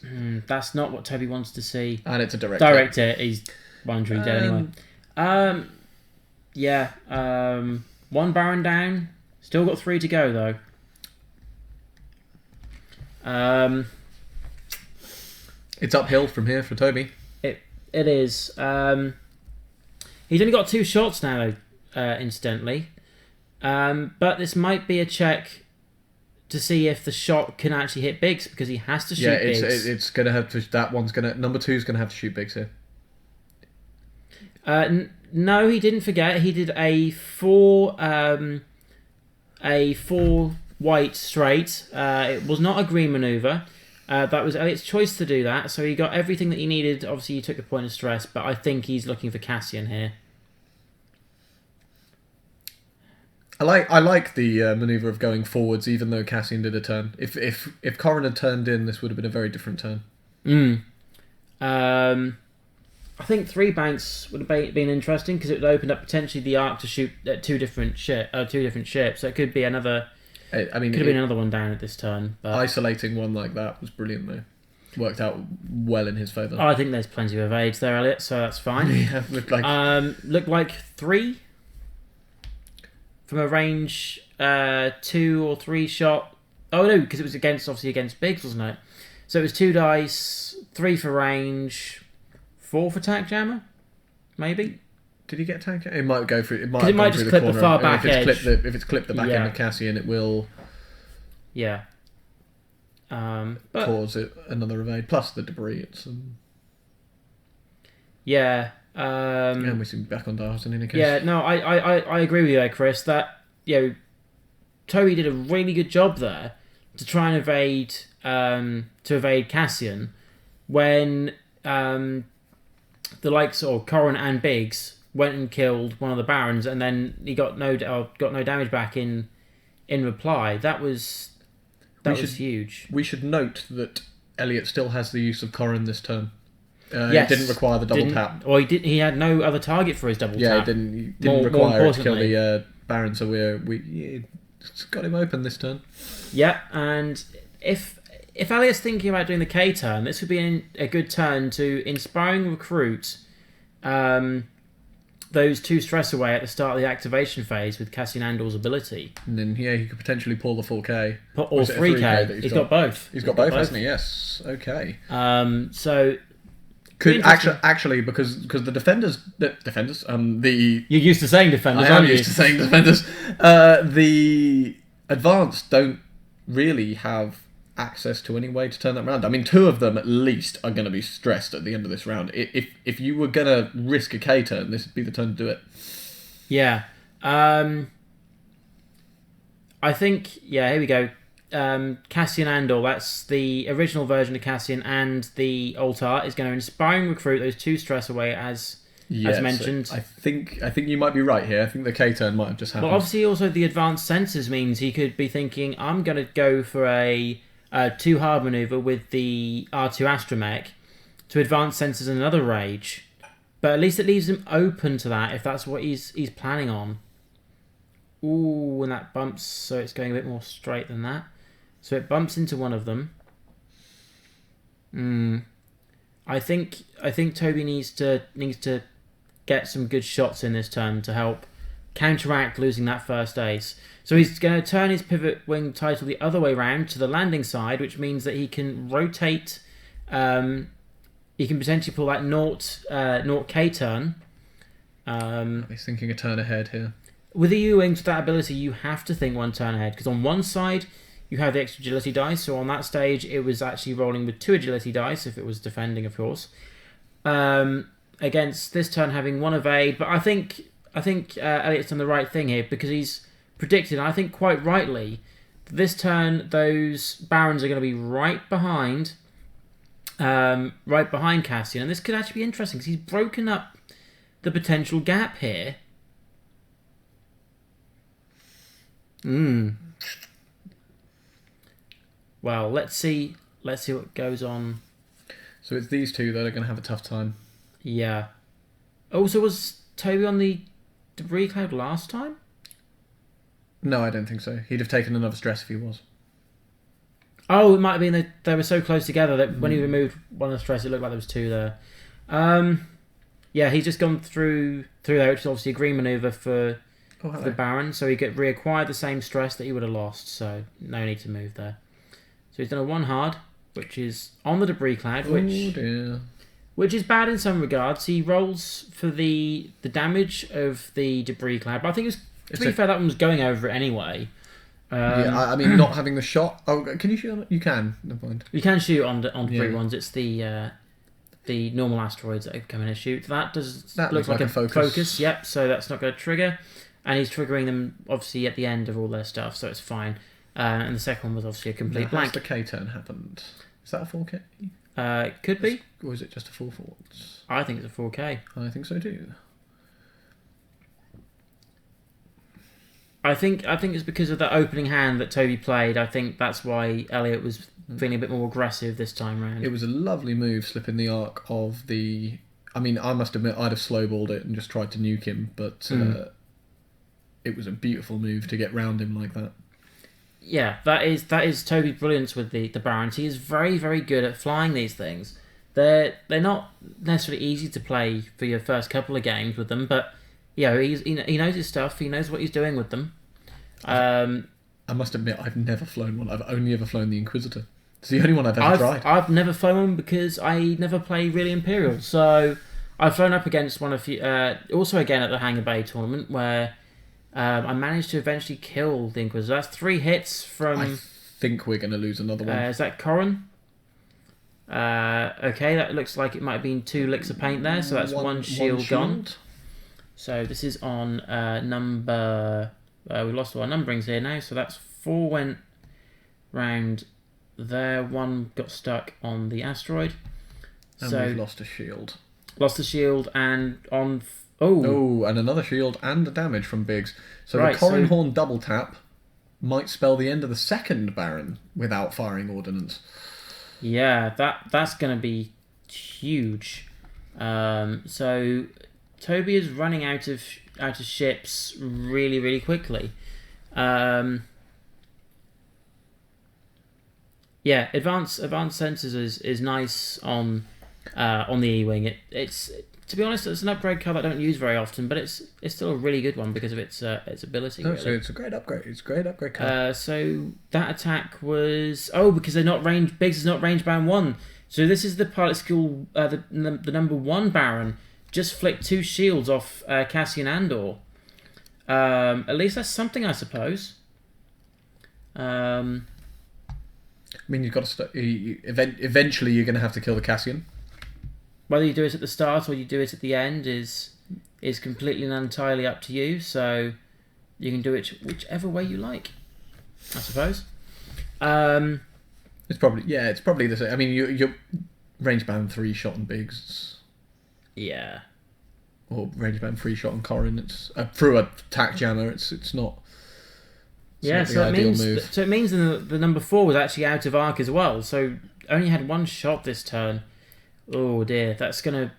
not what Toby wants to see. And it's a direct hit. He's wondering dead anyway. Yeah. 1 Baron down. Still got 3 to go though. It's uphill from here for Toby. It is. He's only got 2 shots now, incidentally. But this might be a check to see if the shot can actually hit Biggs, because he has to shoot Biggs. Yeah, it's going to have to... That one's going to... Number 2's going to have to shoot Biggs here. No, he didn't forget. He did a 4 white straight. It was not a green manoeuvre. That was Elliot's choice to do that, so he got everything that he needed. Obviously, he took a point of stress, but I think he's looking for Cassian here. I like the manoeuvre of going forwards, even though Cassian did a turn. If Corran had turned in, this would have been a very different turn. I think 3 banks would have been interesting, because it would open up potentially the arc to shoot at 2 different ships. So it could be another. Could have been another one down at this turn. But isolating one like that was brilliant, though. Worked out well in his favour. I think there's plenty of evades there, Elliot, so that's fine. Yeah, looked like 3 from a range 2 or 3 shot. Oh no, because it was against Biggs, wasn't it? So it was 2 dice, 3 for range, 4 for tack jammer, maybe. Did he get tack jammer? It might go through. It might just clip the far back edge. If it's clipped the back end of Cassian, it will. Yeah. But cause it another evade plus the debris. It's yeah. And we seem back on dials in any case. Yeah, no, I agree with you there, Chris. That Toby did a really good job there to try and evade Cassian when the likes of Corran and Biggs went and killed one of the Barons, and then he got no damage back in reply. That was huge. We should note that Elliot still has the use of Corran this turn. Yes. It didn't require the double tap. Or he had no other target for his double tap. Yeah, he didn't require it to kill the Baron, so we got him open this turn. Yeah, and if Elliot's thinking about doing the K turn, this would be a good turn to Inspiring Recruit those 2 stress away at the start of the activation phase with Cassian Andor's ability. And then he could potentially pull the full K. Or 3K. He's got both. He's got both, hasn't he? Yes. Okay. So could actually because the defenders you're used to saying defenders, I am aren't you? used to saying defenders. The advanced don't really have access to any way to turn that around. I mean, 2 of them at least are going to be stressed at the end of this round. If you were going to risk a K turn, this would be the turn to do it. Yeah. I think, here we go. Cassian Andor, that's the original version of Cassian, and the alt art is going to Inspiring Recruit those 2 stress away as as mentioned. I think you might be right here. I think the K turn might have just happened. Well, obviously, also the advanced sensors means he could be thinking, I'm going to go for a 2 hard maneuver with the R2 Astromech to advance sensors and another Rage. But at least it leaves him open to that if that's what he's planning on. Ooh, and that bumps, so it's going a bit more straight than that. So it bumps into one of them. I think Toby needs to get some good shots in this turn to help counteract losing that first ace. So he's going to turn his pivot wing title the other way round to the landing side, which means that he can rotate. He can potentially pull that 0K turn. He's thinking a turn ahead here. With the U-wing, with that ability, you have to think one turn ahead, because on one side you have the extra agility dice, so on that stage it was actually rolling with 2 agility dice, if it was defending, of course. Against this turn having 1 evade, but I think Elliot's done the right thing here, because he's predicted, and I think quite rightly, that this turn those Barons are going to be right behind Cassian, and this could actually be interesting, because he's broken up the potential gap here. Well, let's see what goes on. So it's these two that are going to have a tough time. Yeah. Also, was Toby on the debris cloud last time? No, I don't think so. He'd have taken another stress if he was. Oh, it might have been that they were so close together that when he removed one of the stress, it looked like there was 2 there. Yeah, he's just gone through there, which is obviously a green maneuver for the Baron, so he could reacquire the same stress that he would have lost, so no need to move there. So he's done a 1 hard, which is on the debris cloud, which is bad in some regards. He rolls for the damage of the debris cloud, but I think to be fair, that one was going over it anyway. I mean, not having the shot. Oh, can you shoot on it? You can. Never mind. You can shoot on debris ones. It's the normal asteroids that come in and shoot. That looks like a focus. Yep. So that's not going to trigger. And he's triggering them, obviously, at the end of all their stuff, so it's fine. And the second one was obviously a complete blank. How's the K turn happened? Is that a 4K? It could be. Or is it just a 4 forwards? I think it's a 4K. I think so too. I think it's because of the opening hand that Toby played. I think that's why Elliot was feeling a bit more aggressive this time round. It was a lovely move, slipping the arc of the... I mean, I must admit, I'd have slowballed it and just tried to nuke him, but... It was a beautiful move to get round him like that. Yeah, that is Toby's brilliance with the Barons. He is very, very good at flying these things. They're not necessarily easy to play for your first couple of games with them, but he knows his stuff. He knows what he's doing with them. I must admit, I've never flown one. I've only ever flown the Inquisitor. It's the only one I've ever tried. I've never flown one because I never play really Imperial. So I've flown up against one of you. Also, again at the Hangar Bay tournament where. I managed to eventually kill the Inquisitor. That's 3 hits from... I think we're going to lose another one. Is that Corran? Okay, that looks like it might have been 2 licks of paint there, so that's one shield gone. So this is on number... we lost all our numberings here now, so that's 4 went round there, 1 got stuck on the asteroid. And we've lost a shield. Lost the shield, and on... Oh, and another shield and a damage from Biggs. So the Corran Horn double tap might spell the end of the second Baron without firing ordnance. Yeah, that's going to be huge. So Toby is running out of ships really, really quickly. Yeah, advanced sensors is nice on the E-wing. It's to be honest, it's an upgrade card that I don't use very often, but it's still a really good one because of its ability. No, really. So it's a great upgrade. It's a great upgrade card. So that attack was because they're not range. Biggs is not range bound 1. So this is the pilot skill. The number 1 Baron just flicked 2 shields off Cassian Andor. At least that's something, I suppose. I mean, you've got to eventually you're going to have to kill the Cassian. Whether you do it at the start or you do it at the end is completely and entirely up to you. So you can do it whichever way you like, I suppose. It's probably the same. I mean, you're range bound 3 shot and Biggs. Yeah. or rangebound free shot on Corran. It's through a tack jammer. It's not. Yeah, so it means the number 4 was actually out of arc as well. So only had one shot this turn. Oh dear, that's going to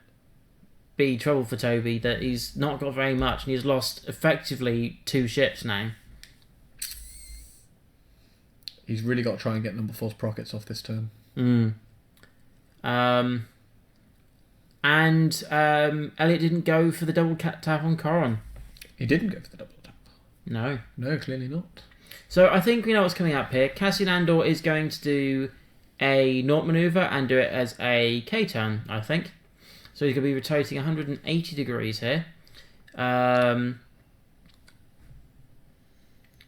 be trouble for Toby. That he's not got very much, and he's lost effectively 2 ships now. He's really got to try and get number 4's prockets off this turn. And Elliot didn't go for the double tap on Corran. He didn't go for the double tap. No, clearly not. So I think we know what's coming up here. Cassian Andor is going to do a Naught maneuver and do it as a K turn, I think. So he's going to be rotating 180 degrees here.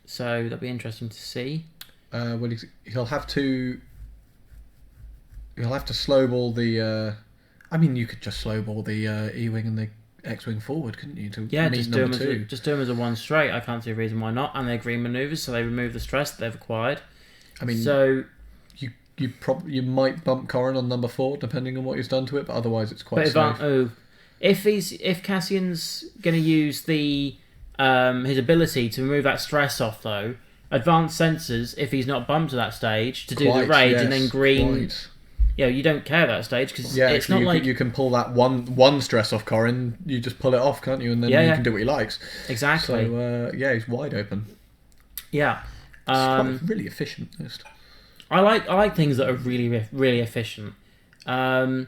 So that'll be interesting to see. Well, he'll have to slow ball the. I mean, you could just slow ball the E-wing and the X-wing forward, couldn't you? Just do them as a 1 straight. I can't see a reason why not. And they're green maneuvers, so they remove the stress that they've acquired. I mean, so you might bump Corran on number 4 depending on what he's done to it, but otherwise it's quite safe. If Cassian's going to use the his ability to remove that stress off though, advanced sensors, if he's not bumped to that stage, to do the rage and then green. You don't care at that stage because it's not like you can pull that one stress off Corran. You just pull it off, can't you? And then you can do what he likes. Exactly. So he's wide open. Yeah, it's quite a really efficient list. I like things that are really really efficient. Here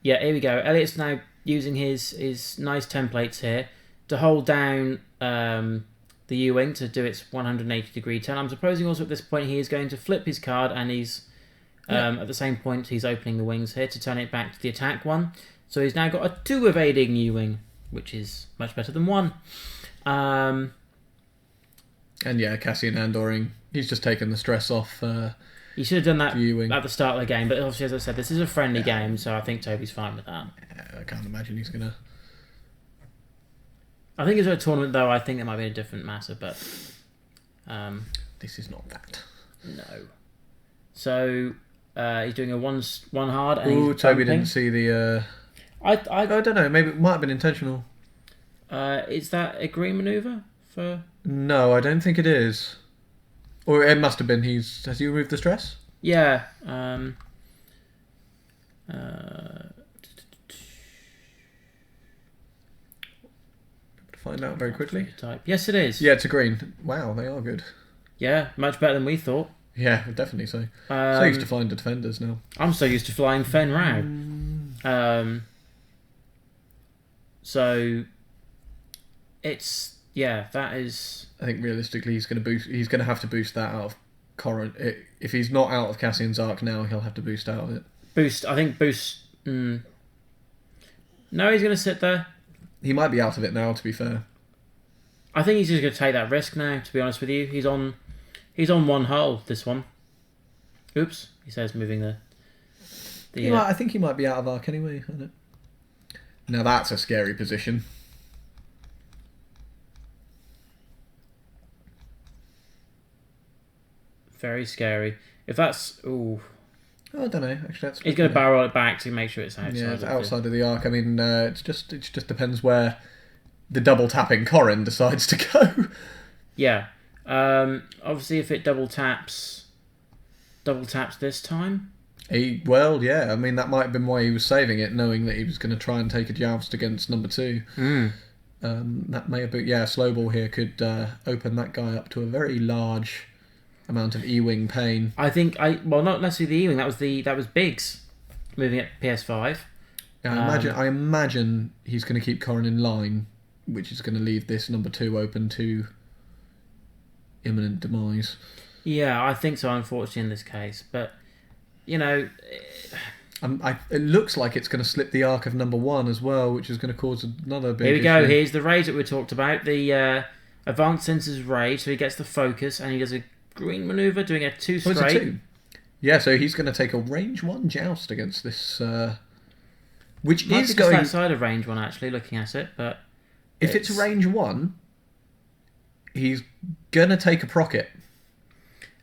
we go. Elliot's now using his nice templates here to hold down the U-wing to do its 180 degree turn. I'm supposing also at this point he is going to flip his card and he's at the same point he's opening the wings here to turn it back to the attack one. So he's now got a 2 evading U-wing, which is much better than 1. And Cassian Andoring, he's just taken the stress off. He should have done that at the start of the game, but obviously, as I said, this is a friendly game, so I think Toby's fine with that. I can't imagine he's gonna. I think it's a tournament, though. I think it might be a different matter, but this is not that. No. So he's doing a one hard. Oh, Toby didn't see the. I don't know. Maybe it might have been intentional. Is that a green maneuver for? No, I don't think it is. Or it must have been. Has he removed the stress? Yeah. Find out very quickly. Yes, it is. Yeah, it's a green. Wow, they are good. Yeah, much better than we thought. Yeah, definitely so. So used to flying defenders now. I'm so used to flying Fen Rao. So it's that is. I think realistically, he's going to have to boost that out of Corran. If he's not out of Cassian's arc now, he'll have to boost out of it. Boost. No, he's going to sit there. He might be out of it now, to be fair. I think he's just going to take that risk now, to be honest with you. He's on 1 hull, this one. Oops, he says, moving the I think he might be out of arc anyway. I don't. Now that's a scary position. Very scary. If that's... Ooh. I don't know. Actually, he's going to barrel it back to make sure it's outside. Yeah, it's outside of the arc. I mean, it just depends where the double tapping Corran decides to go. Yeah. Obviously, if it double taps this time. I mean, that might have been why he was saving it, knowing that he was going to try and take a joust against number 2. That may have been... slow ball here could open that guy up to a very large amount of E-wing pain. I think not necessarily the E-wing. That was Biggs moving at PS5. I imagine he's going to keep Corran in line, which is going to leave this number 2 open to imminent demise. Yeah, I think so. Unfortunately, in this case, but it looks like it's going to slip the arc of number 1 as well, which is going to cause another big. Here we go. Here's the rage that we talked about. The advanced sensors rage, so he gets the focus and he does a green maneuver, doing a 2 straight. Oh, it's a 2. Yeah, so he's going to take a range 1 joust against this, which might is be going outside of range 1. Actually, looking at it, but if it's range 1, he's going to take a procket.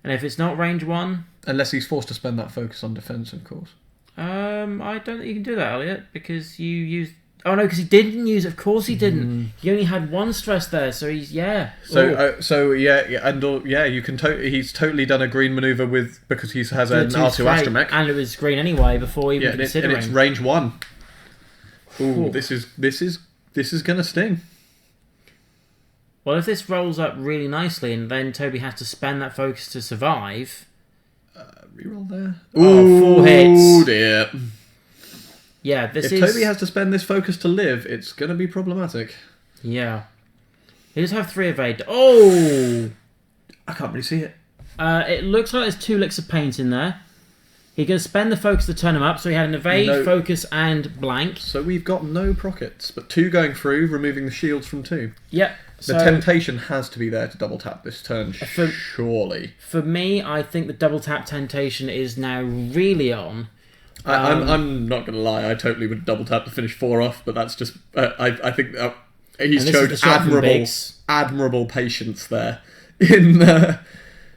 And if it's not range 1, unless he's forced to spend that focus on defense, of course. I don't think you can do that, Elliot, because you use Oh no, because he didn't use it. Of course he didn't. He only had one stress there, so he's You can. He's totally done a green maneuver because he has an R2 astromech, and it was green anyway before even considering. And it's range 1. Ooh, this is gonna sting. Well, if this rolls up really nicely, and then Toby has to spend that focus to survive. Reroll there. Oh, 4 hits. Oh dear. Yeah, if Toby has to spend this focus to live, it's going to be problematic. Yeah. He does have 3 evade. Oh! I can't really see it. It looks like there's 2 licks of paint in there. He's going to spend the focus to turn him up, so he had an evade, focus, and blank. So we've got no prockets, but 2 going through, removing the shields from 2. Yep. The temptation has to be there to double tap this turn, surely. For me, I think the double tap temptation is now really on. I'm not going to lie, I totally would double tap to finish 4 off, but that's just... I think he's showed admirable patience there. In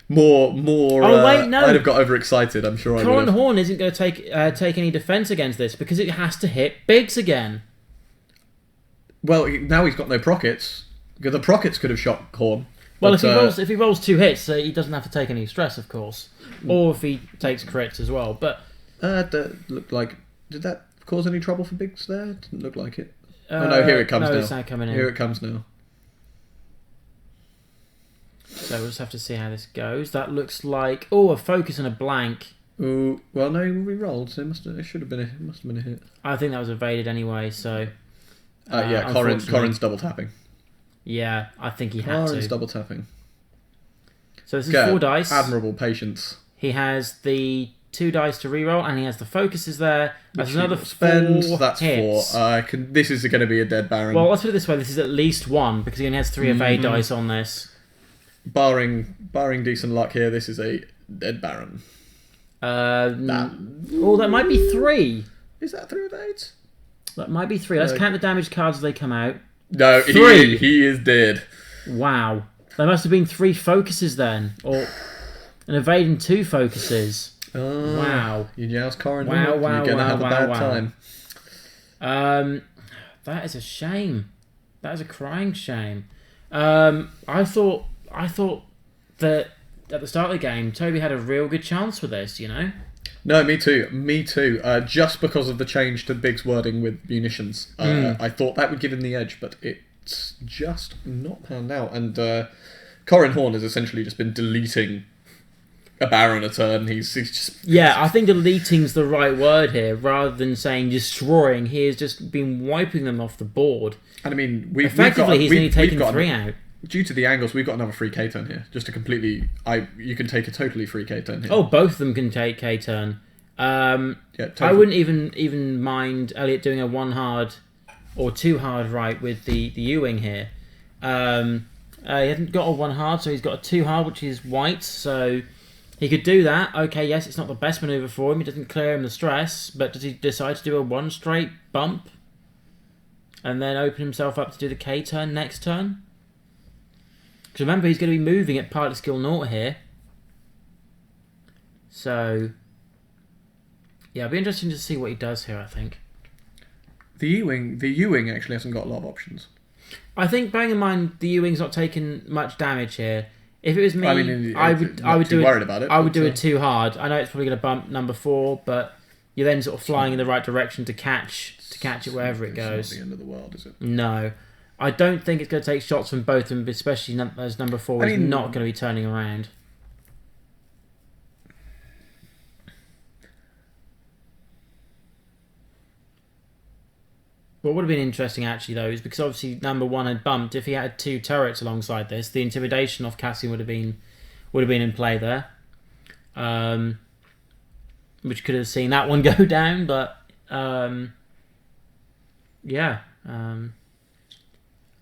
more... wait, no. I'd have got overexcited, I'm sure I would have. Corran Horn isn't going to take any defence against this, because it has to hit Biggs again. Well, now he's got no prockets, because the prockets could have shot Horn. Well, if he rolls 2 hits, he doesn't have to take any stress, of course. Or if he takes crits as well, but... that looked like... Did that cause any trouble for Biggs there? Didn't look like it. Oh no, here it comes now. It's now coming in. Here it comes now. So we'll just have to see how this goes. That looks like... Oh, a focus and a blank. Ooh, well no, we rolled, so it must have been a hit. I think that was evaded anyway, so... Corran's double tapping. Yeah, I think he had to. Corran's double tapping. So this is 4 dice. Admirable patience. He has the 2 dice to reroll, and he has the focuses there. That's another 4 That's hits. 4. This is going to be a dead Baron. Well, let's put it this way. This is at least 1, because he only has 3 evade dice on this. Barring decent luck here, this is a dead Baron. That might be 3. Is that 3 evades? That might be 3. Let's count the damage cards as they come out. No, 3. He is dead. Wow. There must have been 3 focuses then. Or an evade and 2 focuses. Oh, wow. You joust Corran. Wow, You're going to have a bad time. That is a shame. That is a crying shame. I thought that at the start of the game, Toby had a real good chance with this, you know? No, me too. Just because of the change to Big's wording with munitions. I thought that would give him the edge, but it's just not panned out. And Corran Horn has essentially just been deleting a Baron a turn. He's just... Yeah, I think deleting's the right word here, rather than saying destroying. He has just been wiping them off the board. And I mean, he's only taken 3 out. Due to the angles, we've got another free K turn here. Just a completely... you can take a totally free K turn here. Oh, both of them can take K turn. Yeah, I wouldn't even mind Elliot doing a 1 hard or 2 hard right with the U-wing here. He hasn't got a 1 hard, so he's got a 2 hard, which is white, so he could do that. Okay, yes, it's not the best manoeuvre for him. It doesn't clear him the stress, but does he decide to do a 1 straight bump and then open himself up to do the K turn next turn? Because remember, he's going to be moving at pilot skill 0 here. So, yeah, it'll be interesting to see what he does here, I think. The U-wing actually hasn't got a lot of options. I think, bearing in mind, the U-wing's not taking much damage here. If it was me, I would do a 2 hard. I know it's probably going to bump number 4, but you're then sort of flying in the right direction to catch it wherever it goes. It's not the end of the world, is it? No. I don't think it's going to take shots from both of them, especially as number 4 is not going to be turning around. What would have been interesting, actually, though, is because obviously number 1 had bumped. If he had 2 turrets alongside this, the intimidation off Cassian would have been in play there, which could have seen that one go down. But yeah,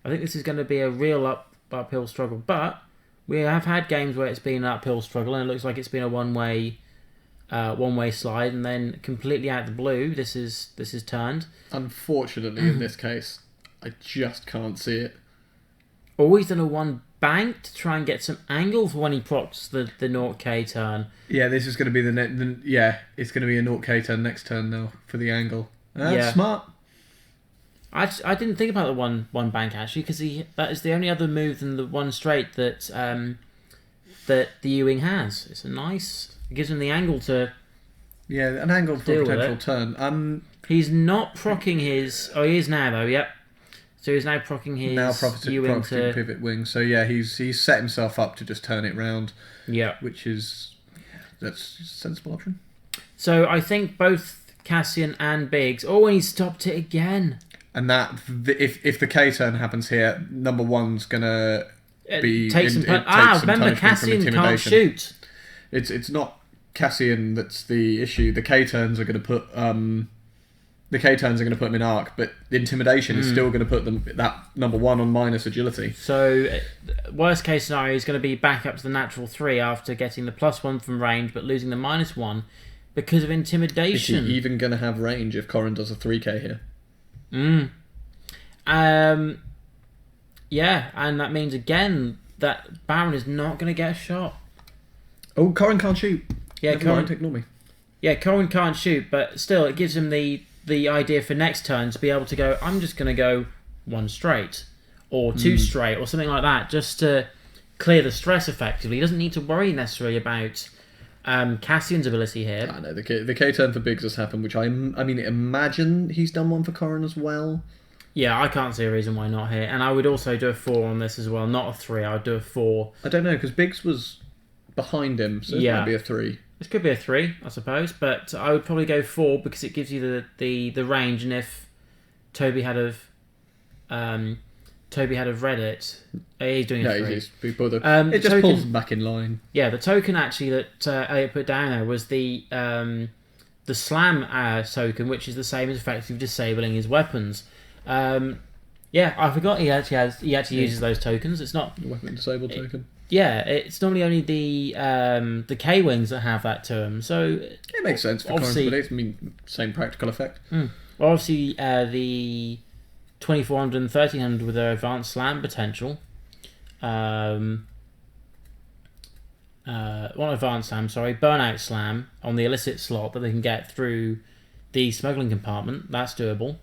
I think this is going to be a real uphill struggle. But we have had games where it's been an uphill struggle, and it looks like it's been a one-way slide, and then completely out of the blue, this is turned. Unfortunately, in this case, I just can't see it. Always done a 1 bank to try and get some angle for when he procs the 0k turn. Yeah, this is going to be it's going to be a 0k turn next turn now for the angle. That's smart. I didn't think about the one bank actually, because that is the only other move than the one straight that that the U-wing has. It's it gives him the angle to an angle for a potential turn. He's not proccing his. Oh, he is now though. Yep. So he's now proccing his U-wing to pivot wing. So yeah, he's set himself up to just turn it round. Yeah, that's a sensible option. So I think both Cassian and Biggs. Oh, and he stopped it again. And that if the K turn happens here, number one's gonna be remember Cassian can't shoot. It's not Cassian that's the issue. The K turns are going to put him in arc, but the intimidation is still going to put that number one on minus agility. So worst case scenario is going to be back up to the natural 3 after getting the +1 from range, but losing the -1 because of intimidation. Is he even going to have range if Corran does a 3K here? Yeah, and that means again that Baron is not going to get a shot. Oh, Corran can't shoot. Yeah, Corran, ignore me. Yeah, Corran can't shoot, but still, it gives him the idea for next turn to be able to go, I'm just going to go 1 straight, or 2 straight, or something like that, just to clear the stress effectively. He doesn't need to worry necessarily about Cassian's ability here. I know, the K turn for Biggs has happened, which I mean, imagine he's done one for Corran as well. Yeah, I can't see a reason why not here. And I would also do a 4 on this as well, not a 3, I would do a 4. I don't know, because Biggs was behind him, so it might be a 3. This could be a 3, I suppose, but I would probably go 4 because it gives you the range, and if Toby had read it, he's doing a 3. It just pulls him back in line. Yeah, the token actually that Elliot put down there was the slam token, which is the same as effectively disabling his weapons. Yeah, I forgot he actually uses those tokens. It's not the weapon disable token. Yeah, it's normally only the K-wings that have that to them, so it makes sense for Corran's abilities. I mean, same practical effect. Well, obviously, the 2400 and 1300 with their advanced slam potential. Not advanced slam, sorry, burnout slam on the illicit slot that they can get through the smuggling compartment. That's doable.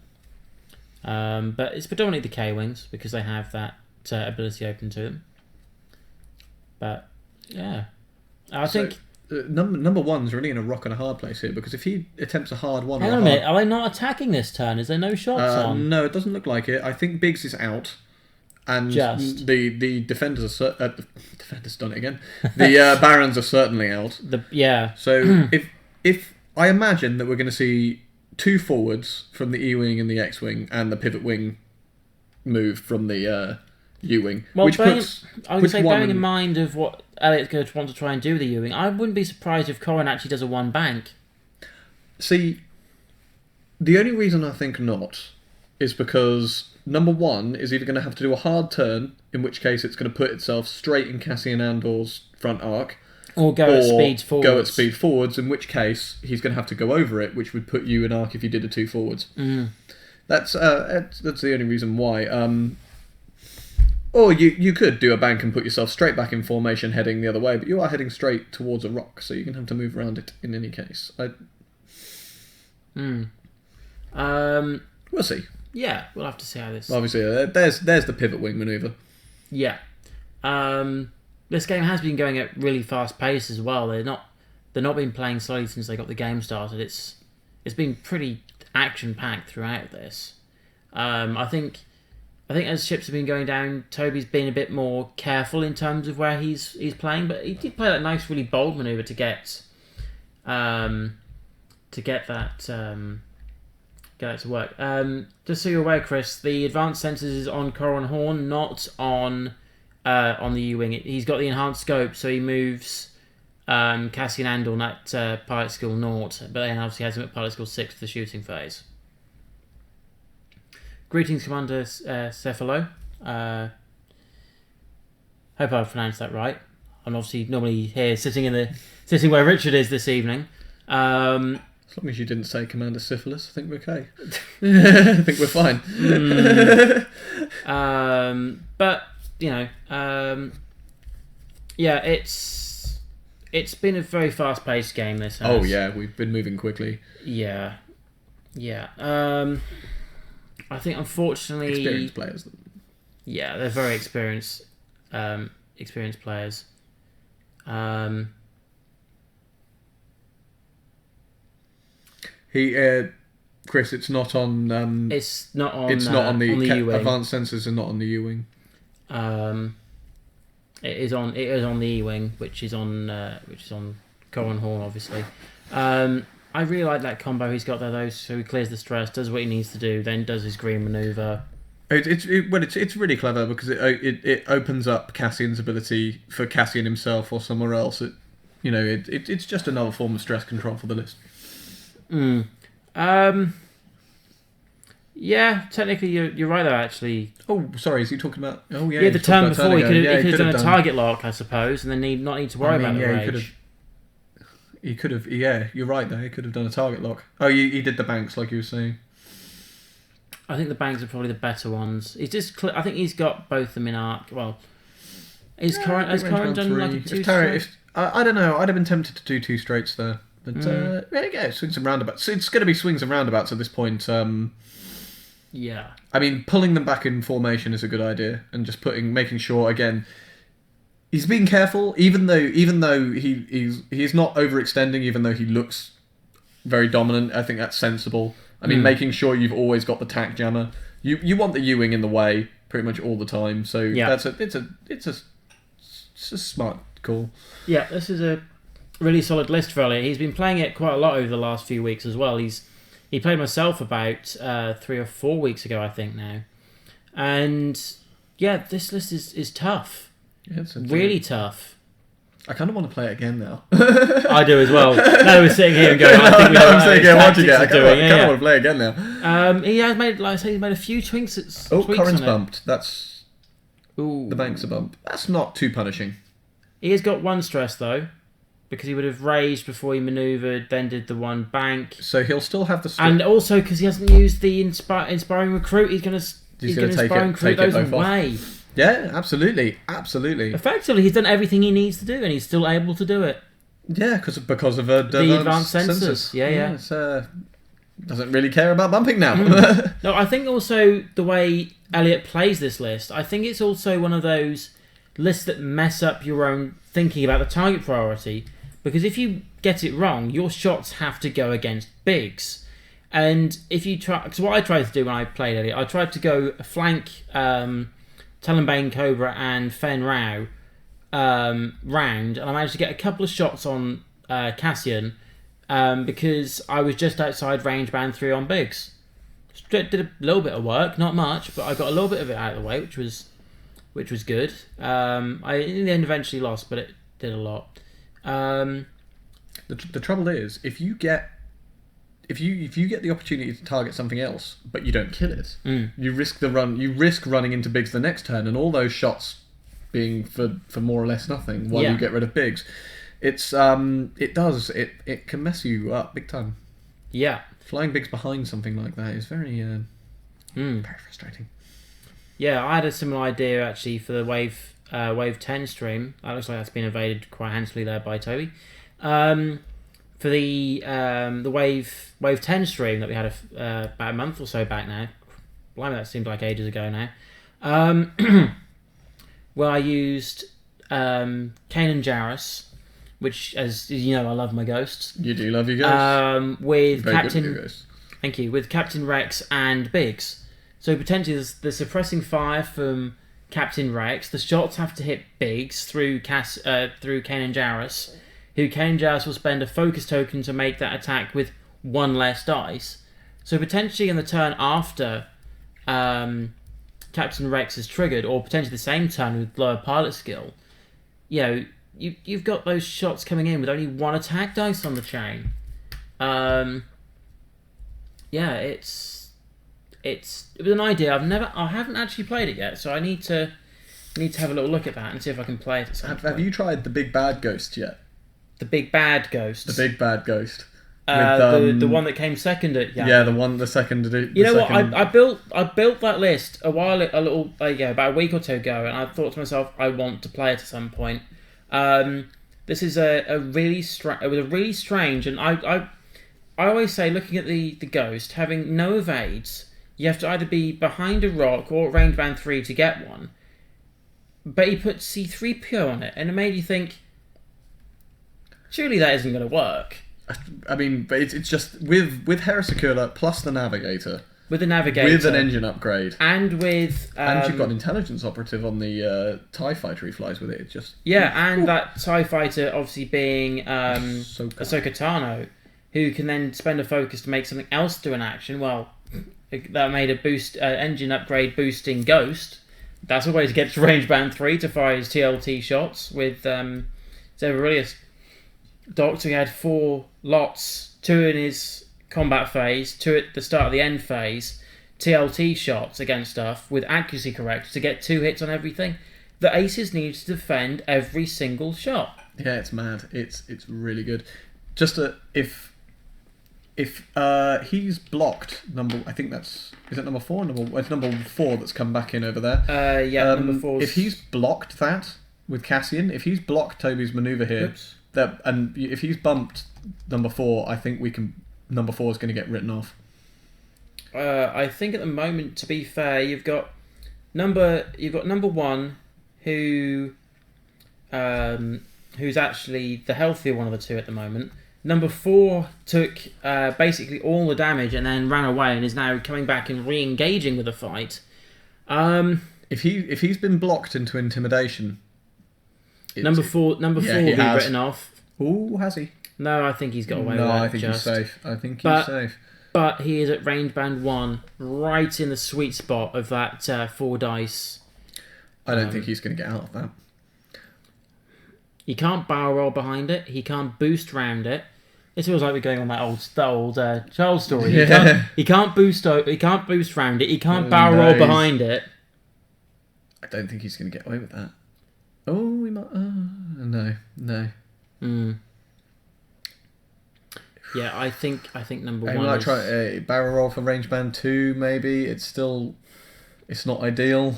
But it's predominantly the K-wings because they have that ability open to them. But yeah, I think number one's really in a rock and a hard place here, because if he attempts a hard one, hang on a minute, are they not attacking this turn? Is there no shots on? No, it doesn't look like it. I think Biggs is out, and the defenders are defenders done it again. The Barons are certainly out. So if I imagine that we're going to see 2 forwards from the E-wing and the X-wing, and the pivot wing move from the U-wing. Well, bearing in mind of what Elliot's going to want to try and do with the U-wing, I wouldn't be surprised if Corran actually does a 1 bank. See, the only reason I think not is because number one is either going to have to do a hard turn, in which case it's going to put itself straight in Cassian Andor's front arc, or go at speed forwards. In which case he's going to have to go over it, which would put you in arc if you did a 2 forwards. That's the only reason why. Or you could do a bank and put yourself straight back in formation heading the other way, but you are heading straight towards a rock, so you're going to have to move around it in any case. We'll see. Yeah, we'll have to see how this... Obviously, there's the pivot wing manoeuvre. Yeah. This game has been going at really fast pace as well. They're not been playing slowly since they got the game started. It's been pretty action-packed throughout this. I think as ships have been going down, Toby's been a bit more careful in terms of where he's playing, but he did play that nice, really bold maneuver to get that to work. Just so you're aware, Chris, the advanced sensors is on Corran Horn, not on the U-wing. He's got the enhanced scope, so he moves Cassian Andor at Pilot Skill 0, but then obviously has him at Pilot Skill 6 for the shooting phase. Greetings, Commander Cephalo. Hope I pronounced that right. I'm obviously normally here sitting where Richard is this evening. As long as you didn't say Commander Syphilis, I think we're okay. I think we're fine. But yeah, it's been a very fast-paced game. This has. Oh yeah, we've been moving quickly. Yeah. I think unfortunately experienced players. Yeah, they're very experienced players. Chris, it's not on. It's not on. It's not on the U-wing. advanced sensors, and not on the U-wing. It is on the E-wing, which is on Corran Horn, obviously. I really like that combo he's got there, though. So he clears the stress, does what he needs to do, then does his green maneuver. It's really clever because it opens up Cassian's ability for Cassian himself or somewhere else. It's just another form of stress control for the list. Yeah, technically you're right there. Actually. Oh, sorry. Is he talking about? Oh yeah. Yeah, the turn before he could have done a done target lock, I suppose, and then not need to worry about the rage. He could have. Yeah, you're right there. He could have done a target lock. Oh, he did the banks like you were saying. I think the banks are probably the better ones. I think he's got both of them in arc. Well, has Corran done like a 2 I don't know. I'd have been tempted to do 2 straights there. But swings and roundabouts. It's going to be swings and roundabouts at this point. Yeah. I mean, pulling them back in formation is a good idea, and just making sure again. He's being careful, even though he's not overextending. Even though he looks very dominant, I think that's sensible. I mean, making sure you've always got the tack jammer. You want the U-wing in the way pretty much all the time. So it's a smart call. Yeah, this is a really solid list for Elliot. He's been playing it quite a lot over the last few weeks as well. He played myself about 3 or 4 weeks ago, I think now, and yeah, this list is tough. Yeah, it's really tough. I kind of want to play it again now. I do as well. Now we're sitting here and going, I think we know what his tactics are doing. I kind of want to play it again now. He has made, like I say, he's made a few tweaks. Corran's bumped. That's the banks are bumped. That's not too punishing. He has got 1 stress though, because he would have raged before he manoeuvred, then did the 1 bank. So he'll still have the stress. And also because he hasn't used the inspiring recruit, he's going to inspiring recruit those away. Yeah, absolutely. Effectively, he's done everything he needs to do, and he's still able to do it. Yeah, because of the advanced sensors. Yeah. Doesn't really care about bumping now. No, I think also the way Elliot plays this list, I think it's also one of those lists that mess up your own thinking about the target priority, because if you get it wrong, your shots have to go against bigs. And if you try... Because what I tried to do when I played Elliot, I tried to go flank... Talonbane Cobra and Fen Rao round, and I managed to get a couple of shots on Cassian because I was just outside range band 3 on Biggs. Did a little bit of work, not much, but I got a little bit of it out of the way, which was good. I in the end eventually lost, but it did a lot. The trouble is, if you get the opportunity to target something else, but you don't kill it, you risk the run. You risk running into Biggs the next turn, and all those shots being for more or less nothing while you get rid of Biggs. It can mess you up big time. Yeah, flying Biggs behind something like that is very frustrating. Yeah, I had a similar idea actually for the Wave 10 stream. That looks like that's been evaded quite handsomely there by Toby. For the Wave 10 stream that we had about a month or so back now. Blimey, that seemed like ages ago now. Where I used Kanan Jarrus, which, as you know, I love my ghosts. You do love your ghosts. With Captain... Thank you. With Captain Rex and Biggs. So potentially the suppressing fire from Captain Rex, the shots have to hit Biggs through Kanan Jarrus, who Kanan Jarrus will spend a focus token to make that attack with 1 less dice. So potentially in the turn after Captain Rex is triggered, or potentially the same turn with lower pilot skill, you've got those shots coming in with only 1 attack dice on the chain. It was an idea. I haven't actually played it yet, so I need to have a little look at that and see if I can play it at some point. Have you tried the Big Bad Ghost yet? The Big Bad Ghost. The Big Bad Ghost. The one that came second at Yavin. Yeah, the second. What? I built that list about a week or two ago, and I thought to myself, I want to play it at some point. This is it was a really strange, and I always say, looking at the Ghost, having no evades, you have to either be behind a rock or at range band 3 to get one. But he put C3PO on it, and it made you think, surely that isn't going to work. I mean, but it's just with Heresicula plus the Navigator. With the Navigator. With an engine upgrade. And with... and you've got an intelligence operative on the TIE fighter he flies with it. It's just... Yeah, and that TIE fighter obviously being Ahsoka Tano, who can then spend a focus to make something else do an action. Well, that made a boost engine upgrade boosting Ghost. That's a way to get to range band 3 to fire his TLT shots with Zevarius. Doctor had 4 lots, 2 in his combat phase, 2 at the start of the end phase, TLT shots against stuff with accuracy correct to get 2 hits on everything. The aces need to defend every single shot. Yeah, it's mad. It's really good. Just if he's blocked I think is it number 4? It's number 4 that's come back in over there. Yeah, number 4. If he's blocked that with Cassian, if he's blocked Toby's maneuver here, and if he's bumped number 4, I think number 4 is going to get written off. I think at the moment, to be fair, you've got number 1, who's actually the healthier one of the two at the moment. Number 4 took basically all the damage and then ran away and is now coming back and re-engaging with the fight. If he's been blocked into intimidation, number 4 will be written off. Ooh, has he? No, I think he's got away with it. No, I think he's safe. He's safe. But he is at range band 1, right in the sweet spot of that 4 dice. I don't think he's going to get out of that. He can't barrel roll behind it. He can't boost round it. It feels like we're going on that old child story. Yeah. He can't boost round it. He can't barrel roll behind it. I don't think he's going to get away with that. Oh, he might. No. Yeah, I think number 1. He might try a barrel roll for range band 2. Maybe it's not ideal.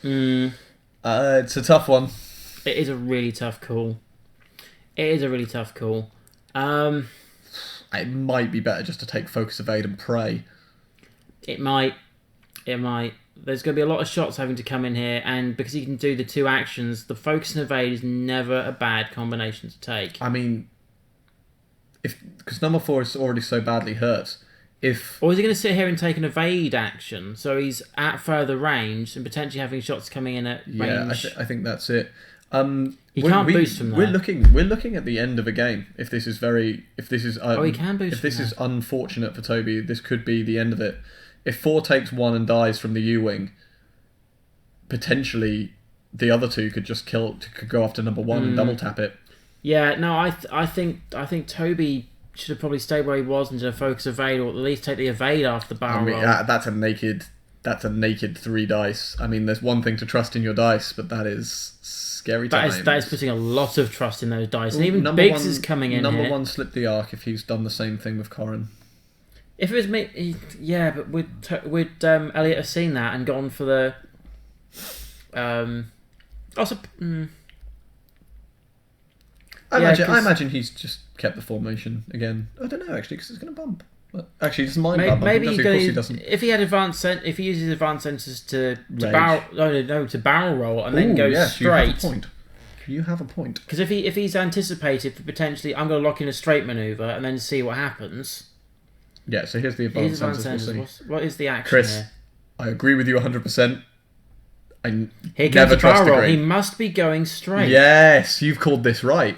It's a tough one. It is a really tough call. It might be better just to take focus, evade, and pray. It might. There's going to be a lot of shots having to come in here, and because he can do the 2 actions, the focus and evade is never a bad combination to take. I mean, because number 4 is already so badly hurt. Or is he going to sit here and take an evade action, so he's at further range and potentially having shots coming in at range? Yeah, I think that's it. He can't boost from there. We're looking at the end of a game. If this is he can boost. If this is unfortunate for Toby, this could be the end of it. If 4 takes 1 and dies from the U-wing, potentially the other 2 could just could go after number 1 and double tap it. Yeah, no, I think Toby should have probably stayed where he was and did a focus evade, or at least take the evade after the barrel roll. That's a naked 3 dice. I mean, there's one thing to trust in your dice, but that is scary times. That is putting a lot of trust in those dice, and even Biggs is coming in. Number 1 slipped the arc if he's done the same thing with Corran. If it was me, yeah, but would Elliot have seen that and gone for the also? I imagine he's just kept the formation again. I don't know actually, because it's going to bump. But actually, it's mind bump. Maybe he doesn't. If he had if he uses advanced sensors to barrel roll and then go straight. You have a point. Because if he's anticipated for potentially, I'm going to lock in a straight maneuver and then see what happens. Yeah, so here's the advanced sensors. We'll see. What is the action Chris, here? I agree with you 100%. Here comes the barrel roll. He must be going straight. Yes, you've called this right.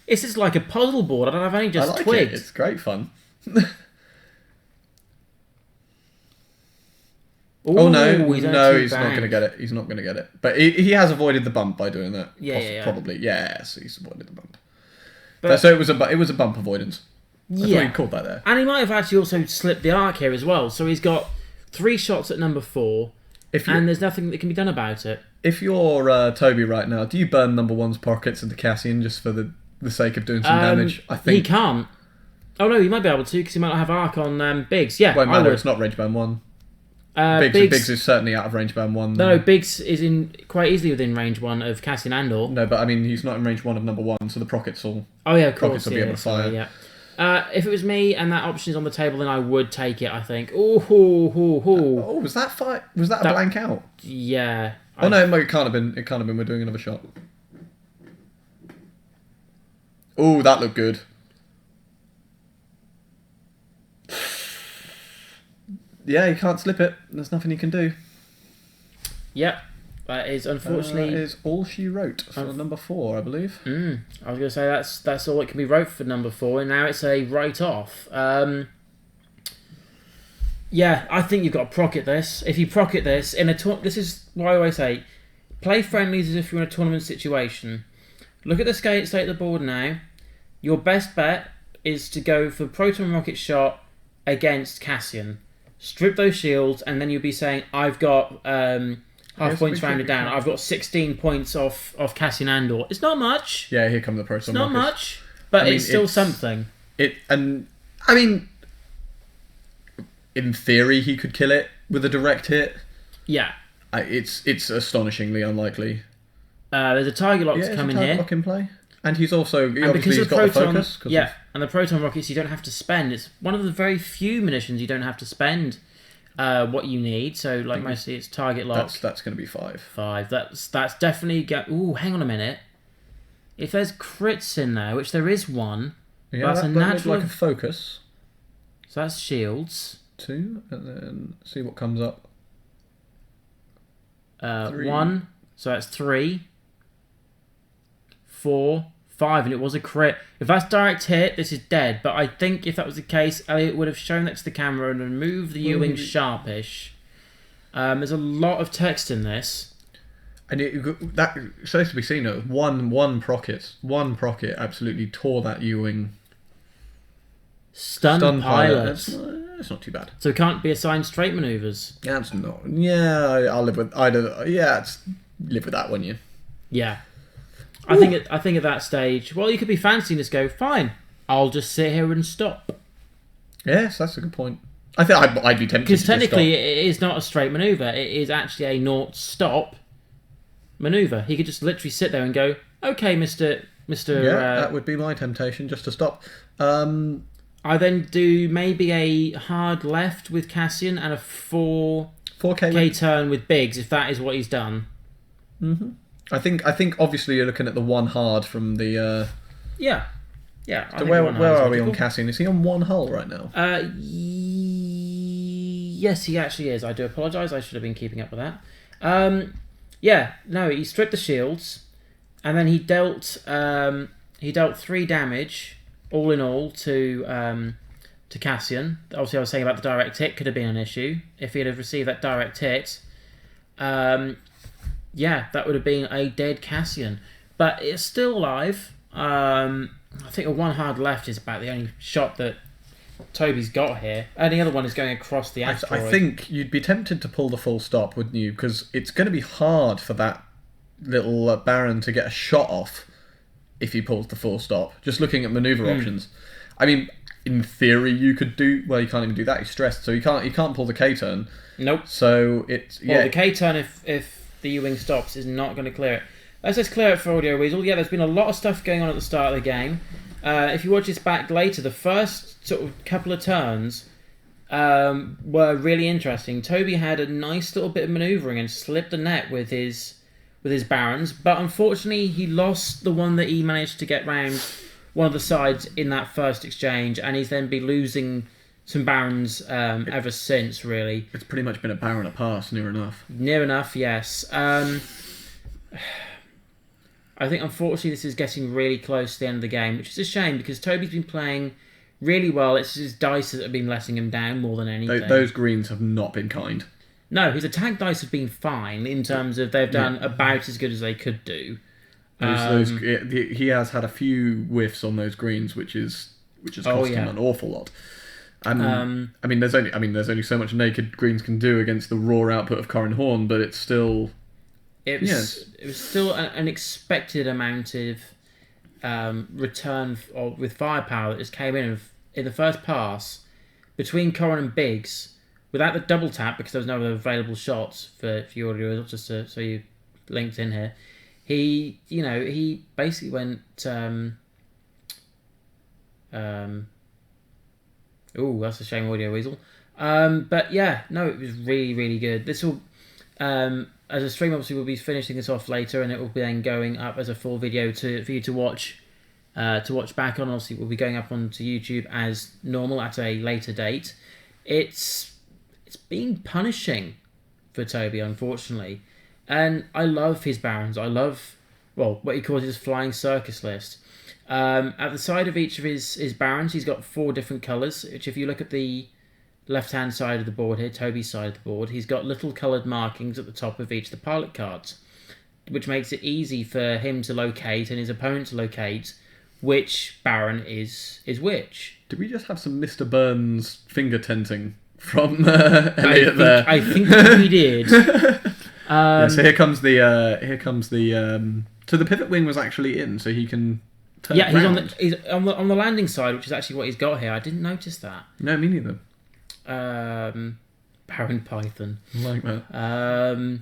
This is like a puzzle board. I've only just twigged. It's great fun. Oh no, he's not going to get it. He's not going to get it. But he has avoided the bump by doing that. Yeah. Probably. Yes, he's avoided the bump. So it was a bump avoidance. That's what he called that there. And he might have actually also slipped the arc here as well. So he's got 3 shots at number 4, and there's nothing that can be done about it. If you're Toby right now, do you burn number 1's pockets into Cassian just for the sake of doing some damage? I think he can't. Oh no, he might be able to because he might not have arc on Biggs. Yeah, won't matter. It's not range band 1. Biggs is certainly out of range band 1. No, Biggs is in quite easily within range 1 of Cassian Andor. No, but I mean he's not in range 1 of number 1, so the prockets will. Oh yeah, of course. Prockets will be able to fire. Yeah. If it was me and that option is on the table, then I would take it. I think. Oh, Was that fight? Was that a blank out? Yeah. Oh no, it can't have been. It can't have been. We're doing another shot. Oh, that looked good. Yeah, you can't slip it. There's nothing you can do. Yep. That is unfortunately. That is all she wrote for number 4, I believe. I was going to say that's all it can be wrote for number 4, and now it's a write-off. Yeah, I think you've got to proc it this. If you proc it this in a this is what I always say: play friendlies as if you're in a tournament situation. Look at the state of the board now. Your best bet is to go for Proton Rocket Shot against Cassian. Strip those shields, and then you'll be saying, "I've got half points rounded down. I've got 16 points off Cassian Andor." It's not much. Yeah, here come the Proton. It's not much, but it's still something. In theory, he could kill it with a direct hit. Yeah. It's astonishingly unlikely. There's a target lock to come in here. Lock in play. And he's also and because he's got the focus. And the proton rockets you don't have to spend. It's one of the very few munitions you don't have to spend what you need. So mostly it's target lock. That's going to be 5. 5. That's definitely Ooh, hang on a minute. If there's crits in there, which there is one, yeah, that's a natural like a focus. So that's shields. 2, and then see what comes up. 1. So that's 3. 4, 5, and it was a crit. If that's direct hit, this is dead. But I think if that was the case, Elliot would have shown that to the camera and removed the U-wing sharpish. There's a lot of text in this. And that supposed to be seen. One procket absolutely tore that U-wing. Stun pilot. It's not too bad. So it can't be assigned straight maneuvers. Yeah, it's not. Yeah, I'll live with either. Yeah, live with that, wouldn't you? Yeah. I think at that stage, well, you could be fancying this. Go fine. I'll just sit here and stop. Yes, that's a good point. I think I'd be tempted because technically it is not a straight maneuver. It is actually a naught stop maneuver. He could just literally sit there and go, "Okay, Mister." Yeah, that would be my temptation, just to stop. I then do maybe a hard left with Cassian and a 4K turn with Biggs if that is what he's done. Mm-hmm. I think obviously you're looking at the one hard from the. Yeah. So where are we on Cassian? Is he on 1 hull right now? Yes, he actually is. I do apologise. I should have been keeping up with that. He stripped the shields, and then he dealt 3 damage all in all to Cassian. Obviously, I was saying about the direct hit could have been an issue if he'd have received that direct hit. That would have been a dead Cassian. But it's still alive. I think a 1 hard left is about the only shot that Toby's got here. And the other one is going across the asteroid. I think you'd be tempted to pull the full stop, wouldn't you? Because it's going to be hard for that little Baron to get a shot off if he pulls the full stop. Just looking at manoeuvre options. I mean, in theory, you could do... Well, you can't even do that. He's stressed, so you can't pull the K-turn. Nope. So it's... Well, the K-turn, if the U-wing stops, is not going to clear it. Let's just clear it for Audio Weasel. Yeah, there's been a lot of stuff going on at the start of the game. If you watch this back later, the first sort of couple of turns were really interesting. Toby had a nice little bit of manoeuvring and slipped the net with his Barons, but unfortunately he lost the one that he managed to get round one of the sides in that first exchange, and he's then been losing some Barons ever since, really. It's pretty much been a Baron a pass, near enough. Near enough, yes. I think, unfortunately, this is getting really close to the end of the game, which is a shame because Toby's been playing really well. It's his dice that have been letting him down more than anything. Those greens have not been kind. No, his attack dice have been fine in terms of they've done about as good as they could do. He has had a few whiffs on those greens, which has cost him an awful lot. And there's only so much naked greens can do against the raw output of Corran Horn, but it's still. It was still an expected amount of return with firepower that just came in the first pass between Corran and Biggs without the double tap because there was no other available shots for your audio, just so you linked in here. He basically went Oh, that's a shame, Audio Weasel. But yeah, no, it was really, really good. This will, as a stream, obviously, we'll be finishing this off later, and it will be then going up as a full video for you to watch back on. Obviously, we'll be going up onto YouTube as normal at a later date. It's been punishing for Toby, unfortunately, and I love his barons. I love, well, what he calls his Flying Circus list. At the side of each of his barons, he's got 4 different colours, which if you look at the left-hand side of the board here, Toby's side of the board, he's got little coloured markings at the top of each of the pilot cards, which makes it easy for him to locate and his opponent to locate which baron is which. Did we just have some Mr. Burns finger tenting from Elliot there? I think we did. Yeah, so here comes the so the pivot wing was actually in, so he can turn yeah, around. he's on the landing side, which is actually what he's got here. I didn't notice that. No, me neither. Baron Python. I like that.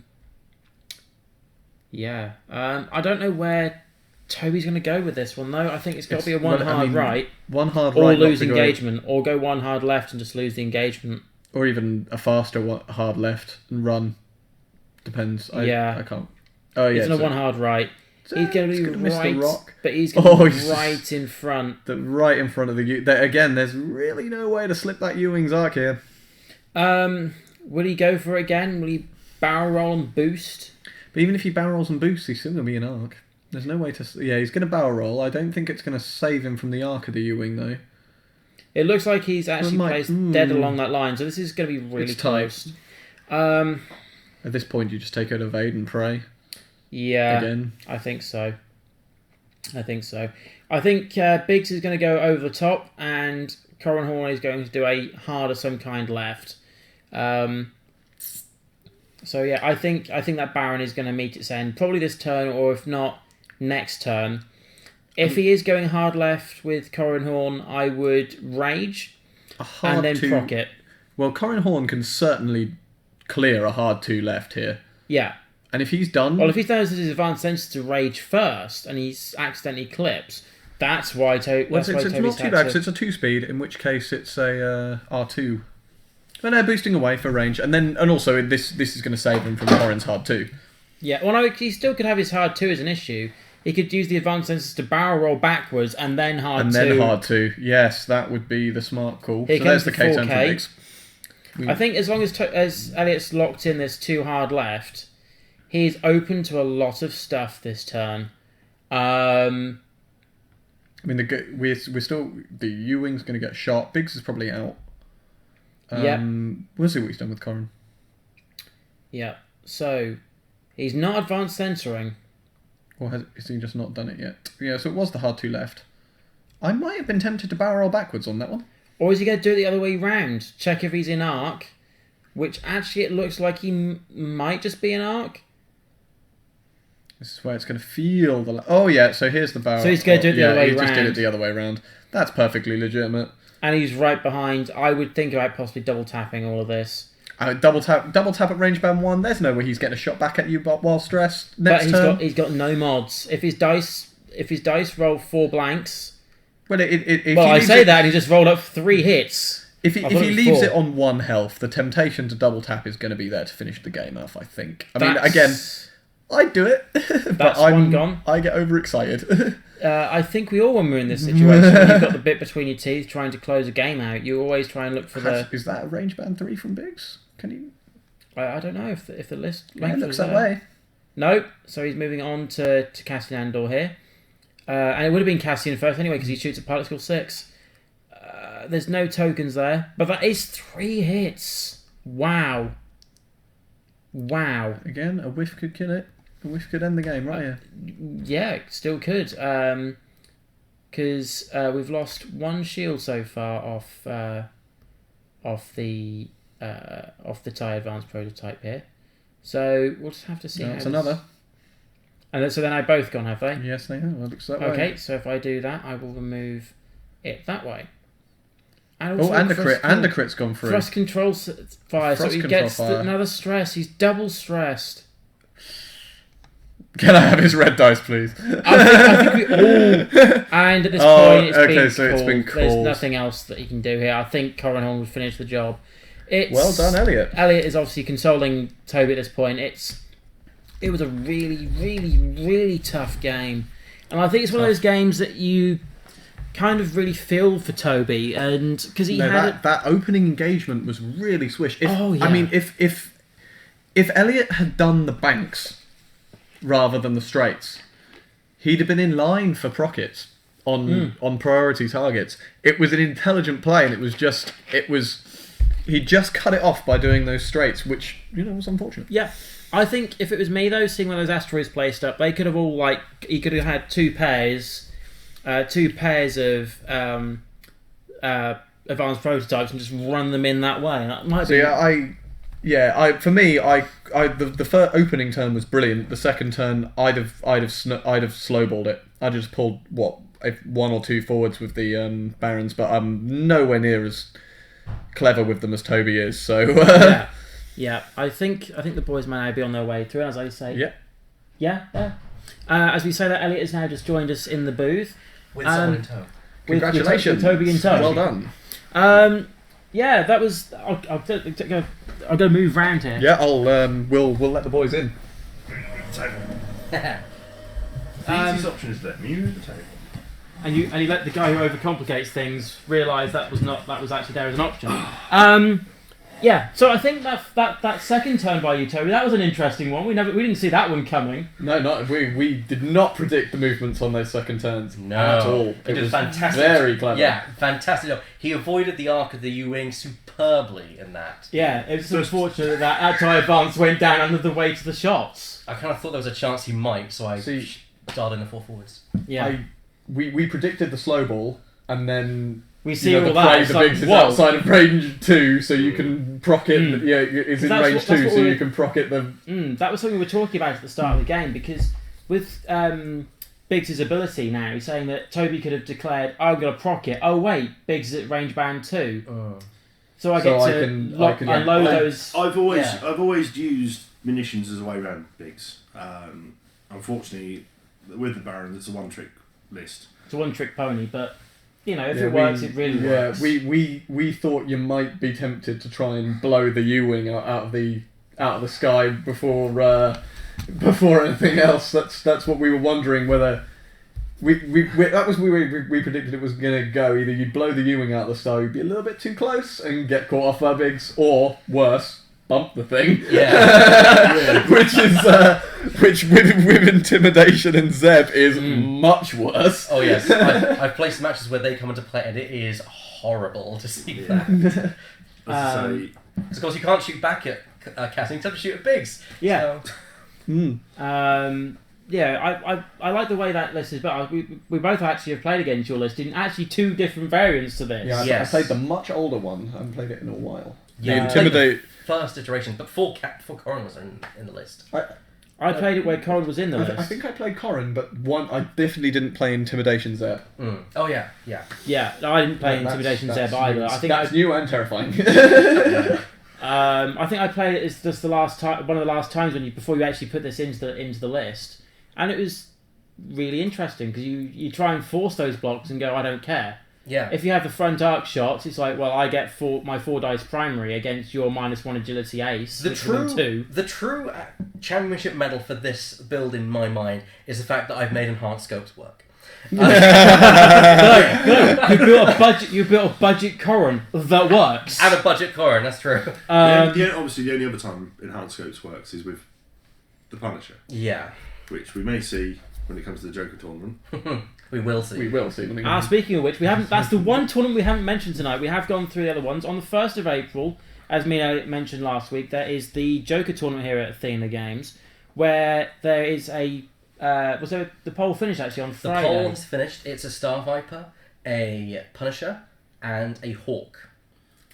Yeah. I don't know where Toby's going to go with this one, though. I think it's got to be a one right, one hard or right, lose engagement, or go one hard left and just lose the engagement, or even a faster hard left and run. Depends. I can't. Oh yeah, it's not one hard right. He's going to be miss the right, rock. but he's going to be right in front. Right in front of the U. Again, there's really no way to slip that U-wing's arc here. Will he go for it again? Will he barrel roll and boost? But even if he barrel rolls and boosts, he's still going to be an arc. There's no way to... Yeah, he's going to barrel roll. I don't think it's going to save him from the arc of the U-wing, though. It looks like he's actually placed dead along that line, so this is going to be really close. At this point, you just take out evade and pray. Yeah, again. I think so. I think Biggs is going to go over the top, and Corran Horn is going to do a hard of some kind left. So yeah, I think that Baron is going to meet its end probably this turn, or if not, next turn. If he is going hard left with Corran Horn, I would rage and then proc it. Well, Corran Horn can certainly clear a hard 2 left here. Yeah. And if he's done... Well, if he's done his advanced sensor to rage first, and he's accidentally clips, that's why Toby's it's not too bad, because it's a 2-speed, in which case it's a R2. But no, boosting away for range, and also this is going to save him from Corran's hard 2. Yeah, well, no, he still could have his hard 2 as an issue. He could use the advanced sensors to barrel roll backwards and then hard 2. And then hard 2. Yes, that would be the smart call. Here so there's the K-turn for Biggs. I think as long as Elliot's locked in this 2 hard left, he's open to a lot of stuff this turn. I mean, we're still... The U-wing's going to get shot. Biggs is probably out. We'll see what he's done with Corran. Yeah. So, he's not advanced censoring. Or has he just not done it yet? Yeah, so it was the hard 2 left. I might have been tempted to barrel roll backwards on that one. Or is he going to do it the other way round? Check if he's in arc. Which actually it looks like he might just be in arc. This is where it's going to feel the... Oh yeah, so here's the barrel. So he's going to do it the other way round. He just did it the other way round. That's perfectly legitimate. And he's right behind. I would think about possibly double tapping all of this. Double tap at range band 1. There's no way he's getting a shot back at you while stressed. Next turn. He's got no mods. If his dice roll 4 blanks. Well, I say that and he just rolled up 3 hits. If he leaves it on 1 health, the temptation to double tap is going to be there to finish the game off, I think. I mean, again, I'd do it. That's one gone. I get overexcited. I think we all, when we're in this situation, when you've got the bit between your teeth trying to close a game out, you always try and look for Is that a range band 3 from Biggs? Can you... I don't know if the list... It looks that way. No, so he's moving on to Cassian Andor here. And it would have been Cassian first anyway, because he shoots at Pilot Skill 6. There's no tokens there, but that is 3 hits. Wow. Again, a whiff could kill it. A whiff could end the game right here. Yeah, it still could. Because we've lost 1 shield so far off the TIE Advanced prototype here. So we'll just have to see. That's another. And so then I both gone, have they? Yes, they have. It looks that way. Okay, so if I do that, I will remove it that way. And a crit's gone through. Thrust control fire, so he gets another stress. He's double stressed. Can I have his red dice, please? I think we all... And at this point, it's been called. There's nothing else that he can do here. I think Corran Horn would finish the job. Well done, Elliot. Elliot is obviously consoling Toby at this point. It was a really, really, really tough game. And I think it's one of those games that you kind of really feel for Toby, and because that opening engagement was really swish. Yeah. I mean, if Elliot had done the banks rather than the straights, he'd have been in line for Prockets on priority targets. It was an intelligent play, and he just cut it off by doing those straights, which was unfortunate. Yeah. I think if it was me though, seeing one of those asteroids placed up, they could have all he could have had two pairs of advanced prototypes and just run them in that way. That might be. For me, the first opening turn was brilliant. The second turn, I'd have slowballed it. I just pulled one or two forwards with the barons, but I'm nowhere near as clever with them as Toby is. So. Yeah, I think the boys may now be on their way through, as I say. Yeah. As we say that, Elliot has now just joined us in the booth. With someone in tow. Congratulations. With Toby in tow. Well done. That was... I'll go move round here. Yeah, we'll let the boys in. The easiest option is let me move the table. And you let the guy who overcomplicates things realise that was actually there as an option. Yeah, so I think that second turn by you, Toby, that was an interesting one. We didn't see that one coming. No, we did not predict the movements on those second turns at all. It was fantastic. Very clever. Yeah, fantastic job. He avoided the arc of the U-wing superbly in that. Yeah, it was unfortunate that anti-advance went down under the weight of the shots. I kind of thought there was a chance he might, so I dialed in the 4 forwards. Yeah. We predicted the slow ball, and then... We see all that. The Biggs is outside of range 2, so you can proc it. Is in range 2, so you can proc it. That was something we were talking about at the start of the game, because with Biggs' ability now, he's saying that Toby could have declared, "I'm going to proc it." Oh wait, Biggs is at range band 2, so I get to unload those. I've always used munitions as a way around Biggs. Unfortunately, with the Baron, it's a one-trick list. It's a one-trick pony, but. If it works, it really works. We thought you might be tempted to try and blow the U-wing out of the sky before anything else. That's what we were wondering whether we predicted it was going to go. Either you'd blow the U-wing out of the sky, you'd be a little bit too close and get caught off by Biggs, or worse, bump the thing. Yeah. Which with intimidation and Zeb is much worse. Oh yes, I've played some matches where they come into play and it is horrible to see that. Because of course you can't shoot back at casting, you have to shoot at Biggs. Yeah. So. I like the way that list is built. We both actually have played against your list in actually two different variants to this. Yeah, yes. I played the much older one. I haven't played it in a while. Yeah, the Intimidate... first iteration, but before Corran was in the list. I played it where Corran was in the list. I think I played Corran, but I definitely didn't play Intimidation Zeb. Oh yeah. Yeah, no, I didn't play Intimidation Zeb either. I think that's new and terrifying. I think I played it as just one of the last times before you actually put this into the list, and it was really interesting because you try and force those blocks and go, I don't care. Yeah. If you have the front arc shots, it's like, well, I get my 4 dice primary against your -1 agility ace. The true championship medal for this build in my mind is the fact that I've made enhanced scopes work. No, you built a budget Corran that works. And a budget Corran, that's true. Obviously, the only other time enhanced scopes works is with the Punisher. Yeah. Which we may see when it comes to the Joker tournament. We will see. Speaking of which, that's the one tournament we haven't mentioned tonight. We have gone through the other ones. On the 1st of April, as Mina mentioned last week, there is the Joker tournament here at Athena Games, where there is a... was there the poll finished actually on Friday? The poll is finished. It's a Star Viper, a Punisher, and a Hawk.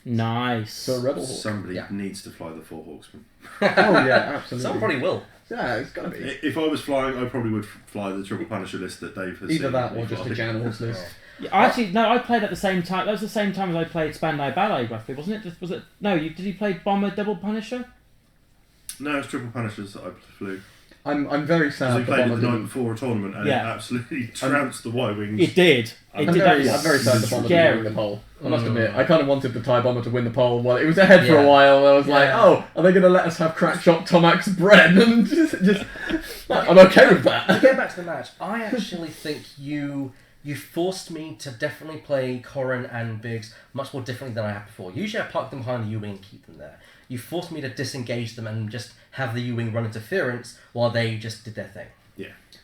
Nice. So a Rebel Hawk. Somebody needs to fly the 4 Hawksmen. Oh yeah, absolutely. Someone probably will. Yeah, it's got to be. If I was flying, I probably would fly the Triple Punisher list that Dave has Either seen. that or just a Janels list. Yeah, actually, no, I played at the same time. That was the same time as I played Spandau Ballet, roughly, wasn't it? Was it? No, did you play Bomber Double Punisher? No, it's Triple Punishers that I flew. I'm very So sad we the played it bomber the night didn't. before a tournament and Yeah. it absolutely trounced the Y-Wings. It did. I'm It did. I'm That very sad the bomber didn't win the poll. I must admit, I kind of wanted the TIE bomber to win the poll. Well, it was ahead for Yeah. a while. I was like, Yeah. oh, are they going to let us have Crackshot Tomax Bren? And just I'm okay with To that. get back to the match, I actually think you forced me to definitely play Corran and Biggs much more differently than I have before. Usually I park them behind the U-Wing and keep them there. You forced me to disengage them and just have the U-Wing run interference while they just did their thing.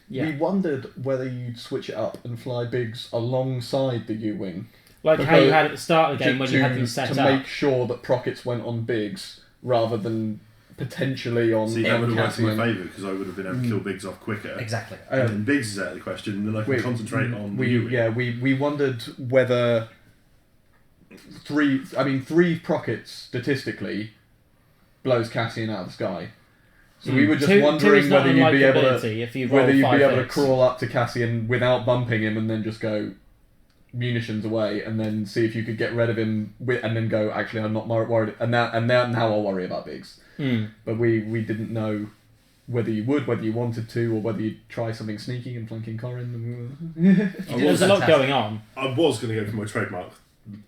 Yeah. We wondered whether you'd switch it up and fly Biggs alongside the U-Wing. Like how you had at the start of the game when you had them set to up. make sure that Prockets went on Biggs rather than potentially on See, that would have worked in my Cassian. favour because I would have been able to kill Biggs off quicker. Exactly. And then Biggs is out of the question, and then I can concentrate on the U-Wing. We wondered whether three Prockets statistically blows Cassian out of the sky. So we were just Two is wondering not whether you'd be able unlikability if you roll whether you'd be 5 able to hits. crawl up to Cassian without bumping him and then just go munitions away and then see if you could get rid of him and then go, actually I'm not worried and now I'll worry about Biggs. But we didn't know whether you wanted to, or whether you'd try something sneaky and flanking Corran. There's a lot going on. I was going to go for my trademark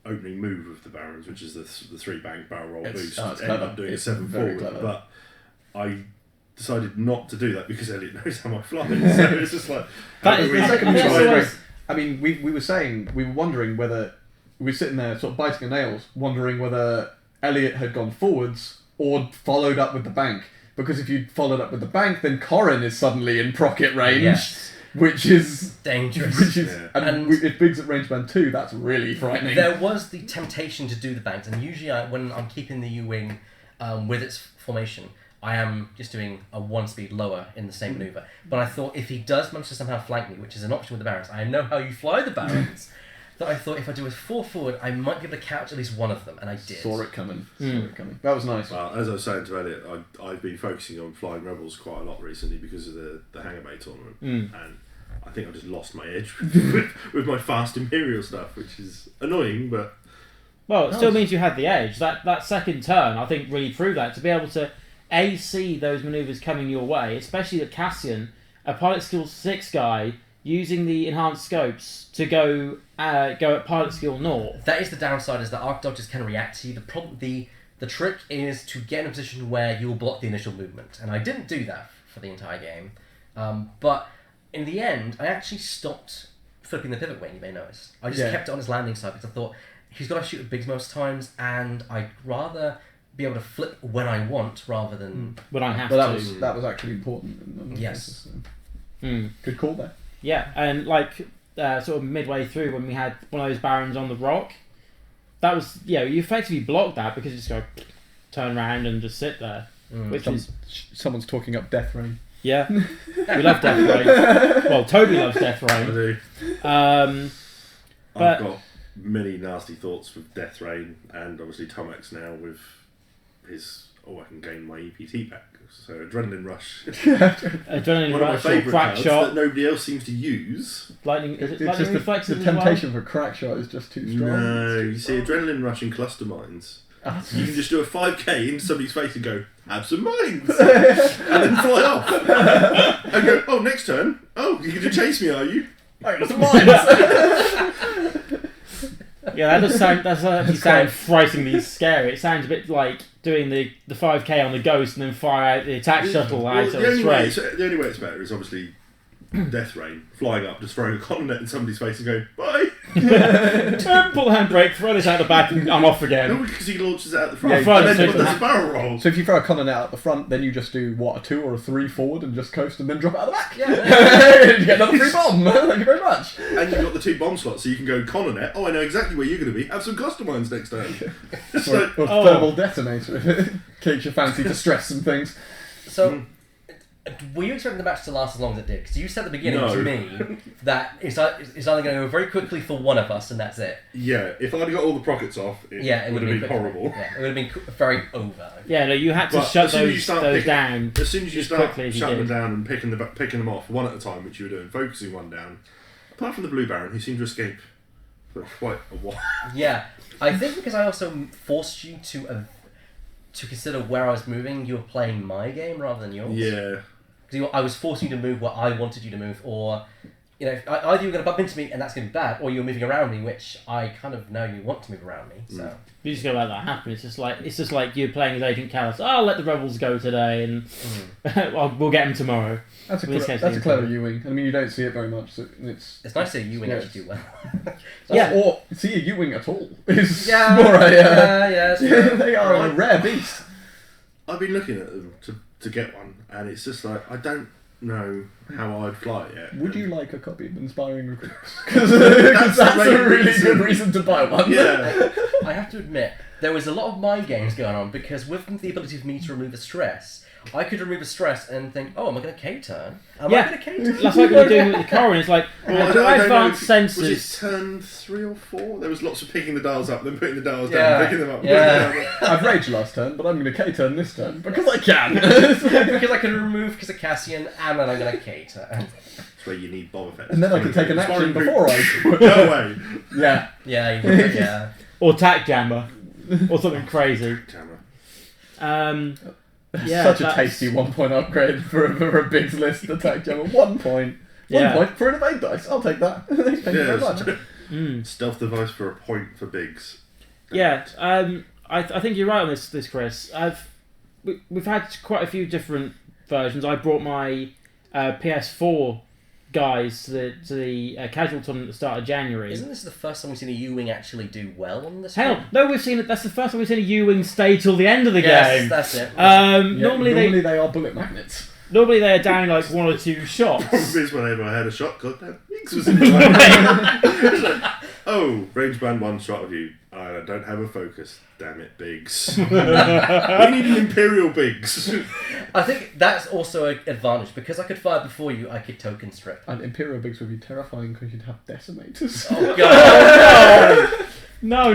opening move of the Barons, which is the 3-bank barrel roll It's- boost. it's End up clever. doing It's a 7 very forward, clever. but I decided not to do that because Elliot knows how I fly. So it's just like That how is- do we that's try also and- always- I mean, we were wondering whether we were sitting there sort of biting our nails, wondering whether Elliot had gone forwards or followed up with the bank. Because if you'd followed up with the bank, then Corran is suddenly in Procket range, Yes. which is Dangerous. Yeah. and if Biggs at range band 2, that's really frightening. There was the temptation to do the banks, and usually when I'm keeping the U-Wing with its formation, I am just doing a 1 speed lower in the same maneuver. But I thought if he does manage to somehow flank me, which is an option with the Barons, I know how you fly the Barons, that I thought if I do a 4 forward, I might be able to catch at least one of them, and I did. Saw it coming. That was nice. Well, as I was saying to Elliot, I've been focusing on flying Rebels quite a lot recently because of the Hangar Bay tournament, and I think I just lost my edge with my fast Imperial stuff, which is annoying, but Well, it still means you had the edge. That second turn, I think, really proved that. To be able to see those manoeuvres coming your way, especially that Cassian, a pilot skill 6 guy, using the enhanced scopes to go at pilot skill 0. That is the downside, is that arc dodgers can react to you. The trick is to get in a position where you will block the initial movement, and I didn't do that for the entire game. But in the end, I actually stopped flipping the pivot wing, you may notice. I just kept it on his landing side because I thought he's got to shoot at Biggs most times, and I'd rather be able to flip when I want rather than When I have But to. that was actually important. Yes. Good call there. Yeah, and like sort of midway through when we had one of those Barons on the rock, that was, you effectively blocked that because you just go turn around and just sit there, which is Someone's talking up Death Rain. we love Death Rain. Well, Toby loves Death I Rain. do. But- I've got many nasty thoughts with Death Rain and obviously Tomax now with his I can gain my EPT back. So Adrenaline Rush. Adrenaline One of my Rush or favourite Crack cards Shot, that nobody else seems to use. lightning. Is it It's lightning just the reflexes as temptation for Crackshot is just too strong. No, you see Adrenaline Rush and Cluster Mines. You can just do a 5k into somebody's face and go, have some mines! and then fly off. And go, oh, next turn. Oh, you're going to chase me, are you? Oh, that's mine! Yeah, that does sound frighteningly scary. It sounds a bit like doing the 5k on the Ghost and then fire out the attack shuttle out the of only way straight. the only way it's better is obviously Death Rain, flying up, just throwing a continent in somebody's face and going, bye! Pull the handbrake, throw this out the back, and I'm off No, again. because he launches it out the front. Yeah, front, and then so- there's a barrel roll. So if you throw a Conan out at the front, then you just do, what, a 2 or a 3 forward and just coast and then drop it out the back? Yeah. You get another free bomb! Thank you very much! And you've got the 2 bomb slots, so you can go Cononet. Oh, I know exactly where you're going to be. Have some cluster mines next turn. It's Or, like, or thermal detonator if it takes your fancy to stress some things. So, were you expecting the match to last as long as it did? Because you said at the beginning No. to me that it's either going to go very quickly for one of us, and that's it. yeah, if I'd got all the prockets off, it would have been quick. horrible. Yeah, it would have been very over. Yeah, no, you had to But shut as soon as you those start those picking- down. As soon as you As start quickly as you shutting them did. down and picking them off one at a time, which you were doing, focusing one down, apart from the Blue Baron, who seemed to escape for quite a while. Yeah, I think because I also forced you to consider where I was moving, you were playing my game rather than yours. Yeah. Because I was forcing you to move where I wanted you to move, or either you were going to bump into me and that's going to be bad, or you're moving around me, which I kind of know you want to move around me. So you just gonna let that happen. It's just like you're playing as Agent Callus. Oh, I'll let the rebels go today, and we'll get them tomorrow. That's a clever U-wing. I mean, you don't see it very much. So it's nice to see a U-wing actually do well. Or see a U-wing at all. It's yeah, more they are a rare beast. I've been looking at them to get one, and it's just like I don't know how I'd fly it yet. Would you like a copy of Inspiring Recruits? Because that's a really good reason to buy one. Yeah. I have to admit, there was a lot of mind games going on, because with the ability for me to remove a stress, I could remove a stress and think, oh, am I going to K-turn? Am I going to K-turn? That's like what we're doing with the Corran. It's like, do I advance sensors? Was it turn 3 or 4? There was lots of picking the dials up, then putting the dials down, picking them up. I've raged last turn, but I'm going to K-turn this turn, because I can. Because I can remove Cassian, and then I'm going to K-turn. That's where you need Boba Fett. And then I can take an action before I... No way. Yeah. Yeah. Or Tack Jammer. Or something crazy. Such a tasty 1 point upgrade for a Biggs list attack jammer. 1 point. 1 point for an evade dice. I'll take that. Thank you very much. Stealth device for a point for Biggs. Yeah, I think you're right on this, Chris. We've had quite a few different versions. I brought my PS4 guys to the casual tournament at the start of January. Isn't this the first time we've seen a U-wing actually do well on this? Hell, no, we've seen it. That's the first time we've seen a U-wing stay till the end of the game. Yes, that's it. Normally they are bullet magnets. Normally they are down like 1 or 2 shots. Problem is whenever I had a shot, goddamn, Biggs was in the way. Oh, range band 1 shot of you. I don't have a focus. Damn it, Biggs. We need an Imperial Biggs. I think that's also an advantage, because I could fire before you. I could token strip. And Imperial Biggs would be terrifying because you'd have decimators. Oh god! No.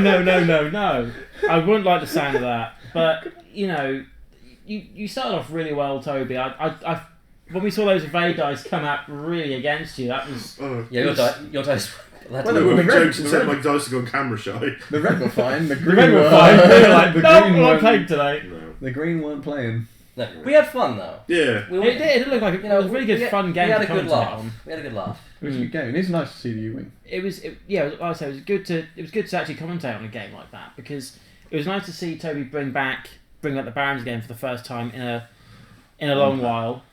I wouldn't like the sound of that. But you started off really well, Toby. I when we saw those evade dice come out really against you, that was your dice. Well, they were big jokes and said my dice are gone camera shy. The red were fine. The green were fine. They were like, no, we're not playing today. No. The green weren't playing. No. We had fun though. Yeah. It did look like it was a really good fun game. We had a to good commentate laugh. on. We had a good laugh. It was a good game. It's nice to see the U-wing. It was like I say, it was good to actually commentate on a game like that, because it was nice to see Toby bring back the Barons game for the first time in a long while.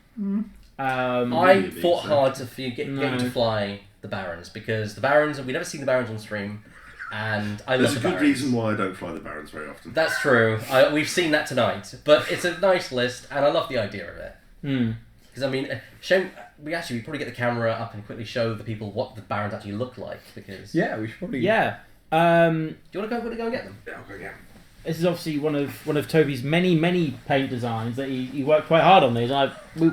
I fought hard to get you to fly the Barons, because the Barons, we've never seen the Barons on stream, and I love the Barons. There's a good reason why I don't fly the Barons very often. That's true. We've seen that tonight, but it's a nice list, and I love the idea of it. Because I mean, we probably get the camera up and quickly show the people what the Barons actually look like, because we should probably. Do you want to go and get them? Yeah, I'll go get them. This is obviously one of Toby's many paint designs that he worked quite hard on these. We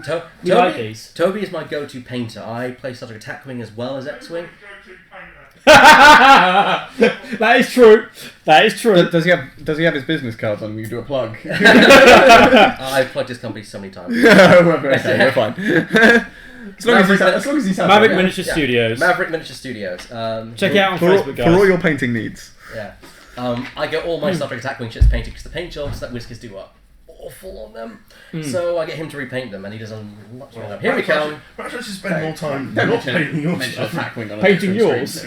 like these. Toby is my go-to painter. I play Star Trek Attack Wing as well as X-Wing. That is true. Does he have his business cards on? You do a plug. I've plugged his company so many times. We're fine. As long as he's happy. Maverick Miniature Studios. Maverick Miniature Studios. Check it out on Facebook, guys. For all your painting needs. Yeah. I get all my Star Trek Attack Wing ships painted, because the paint jobs that Whiskers do are awful on them. So I get him to repaint them, and he does a lot better job. Here we come. Perhaps I should spend more time not painting yours. Painting yours.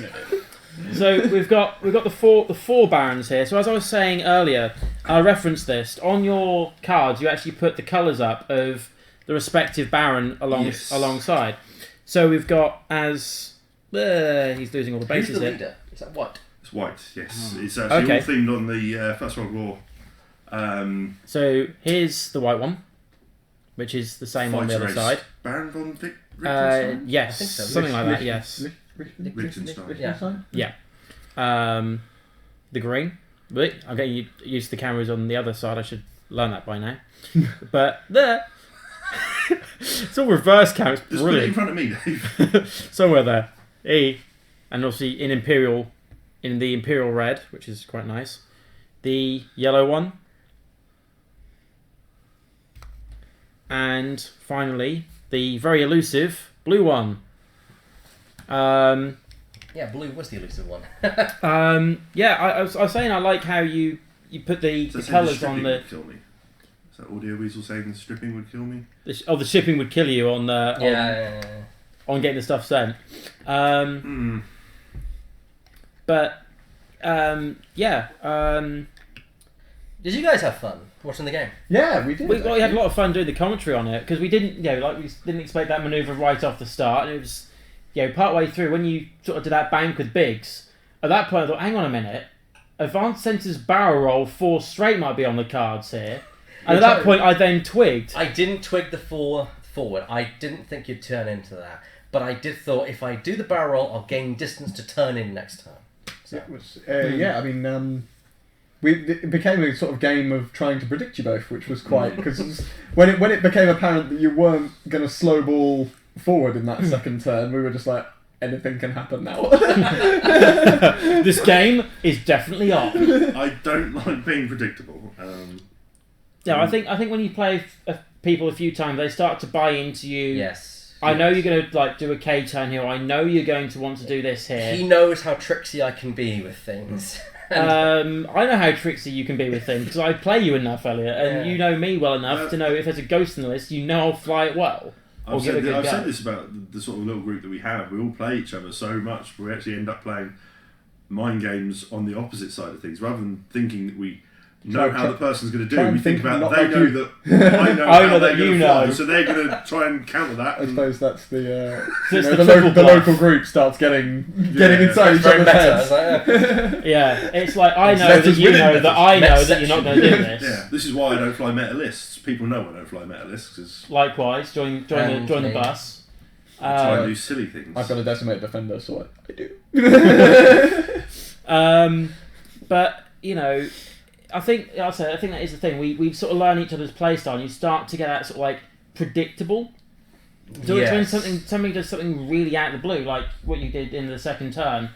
So we've got the four Barons here. So as I was saying earlier, I referenced this on your cards. You actually put the colours up of the respective Baron alongside. So we've got he's losing all the bases Who's the here. leader? Is that what? It's white, yes. It's actually all themed on the First World War. So here's the white one, which is the same on the other side. Baron von Vic? Yes, I think so. something like that. Yes. Liechtenstein. Yeah. The green. Wait, I'm getting used to the cameras on the other side. I should learn that by now. But there. It's all reverse cam. It's Just put it in brilliant. front of me, Dave. Somewhere there. And obviously in the Imperial red, which is quite nice. The yellow one. And finally, the very elusive blue one. Yeah, blue was the elusive one. I was saying I like how you put the colours on the... Is that Audio Weasel saying the stripping would kill me? The shipping would kill you on on getting the stuff sent. But did you guys have fun watching the game? Yeah, we did. We had a lot of fun doing the commentary on it because we didn't, we didn't expect that manoeuvre right off the start, and it was, part way through when you sort of did that bank with Biggs. At that point, I thought, hang on a minute, Advanced Center's barrel roll 4 straight might be on the cards here. And at that point, I then twigged. I didn't twig the 4 forward. I didn't think you'd turn into that, but I did thought if I do the barrel roll, I'll gain distance to turn in next turn. So. It was, it became a sort of game of trying to predict you both, which was quite because when it became apparent that you weren't going to slow ball forward in that second turn, we were just like, anything can happen now. This game is definitely on. I don't like being predictable. I think when you play people a few times, they start to buy into you. Yes. I know you're going to do a K turn here. I know you're going to want to do this here. He knows how tricksy I can be with things. I know how tricksy you can be with things because I play you enough, Elliot, and you know me well enough to know if there's a ghost in the list, I'll fly it well. I've said this about the sort of little group that we have. We all play each other so much, we actually end up playing mind games on the opposite side of things, rather than thinking that we know how the person's going to do. We think about they know that I know how they're going to fly, so they're going to try and counter that. I suppose that's the local group starts getting inside each other's heads. It's like I know that you know that I know that you're not going to do this. Yeah, this is why I don't fly meta lists. People know I don't fly meta lists. Likewise, join the bus. I try and do silly things. I've got a decimate defender, so I do. But I think that is the thing. We sort of learn each other's playstyle, and you start to get that sort of like predictable. So it's when somebody does something really out of the blue, like what you did in the second turn.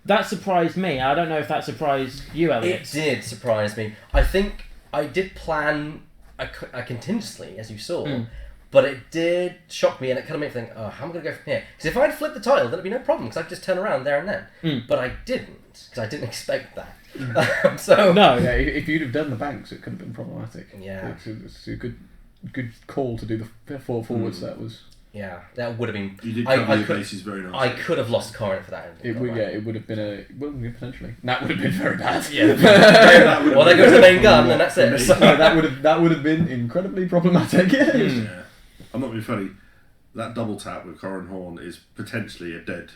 That surprised me. I don't know if that surprised you, Elliot. It did surprise me. I think I did plan a contingency, as you saw, but it did shock me, and it kind of made me think, how am I going to go from here? Because if I'd flipped the tile, then it'd be no problem, because I'd just turn around there and then. But I didn't, because I didn't expect that. If you'd have done the banks, it could have been problematic. Yeah, it's a good call to do the 4 forwards. That was. Yeah, that would have been. You did cover your bases very nicely. I could have lost Corran for that. It would have been potentially. That would have been very bad. Yeah. Well, there goes the main gun, and that's it. So that would have been incredibly problematic. Yeah. I'm not being funny. That double tap with Corran Horn is potentially a dead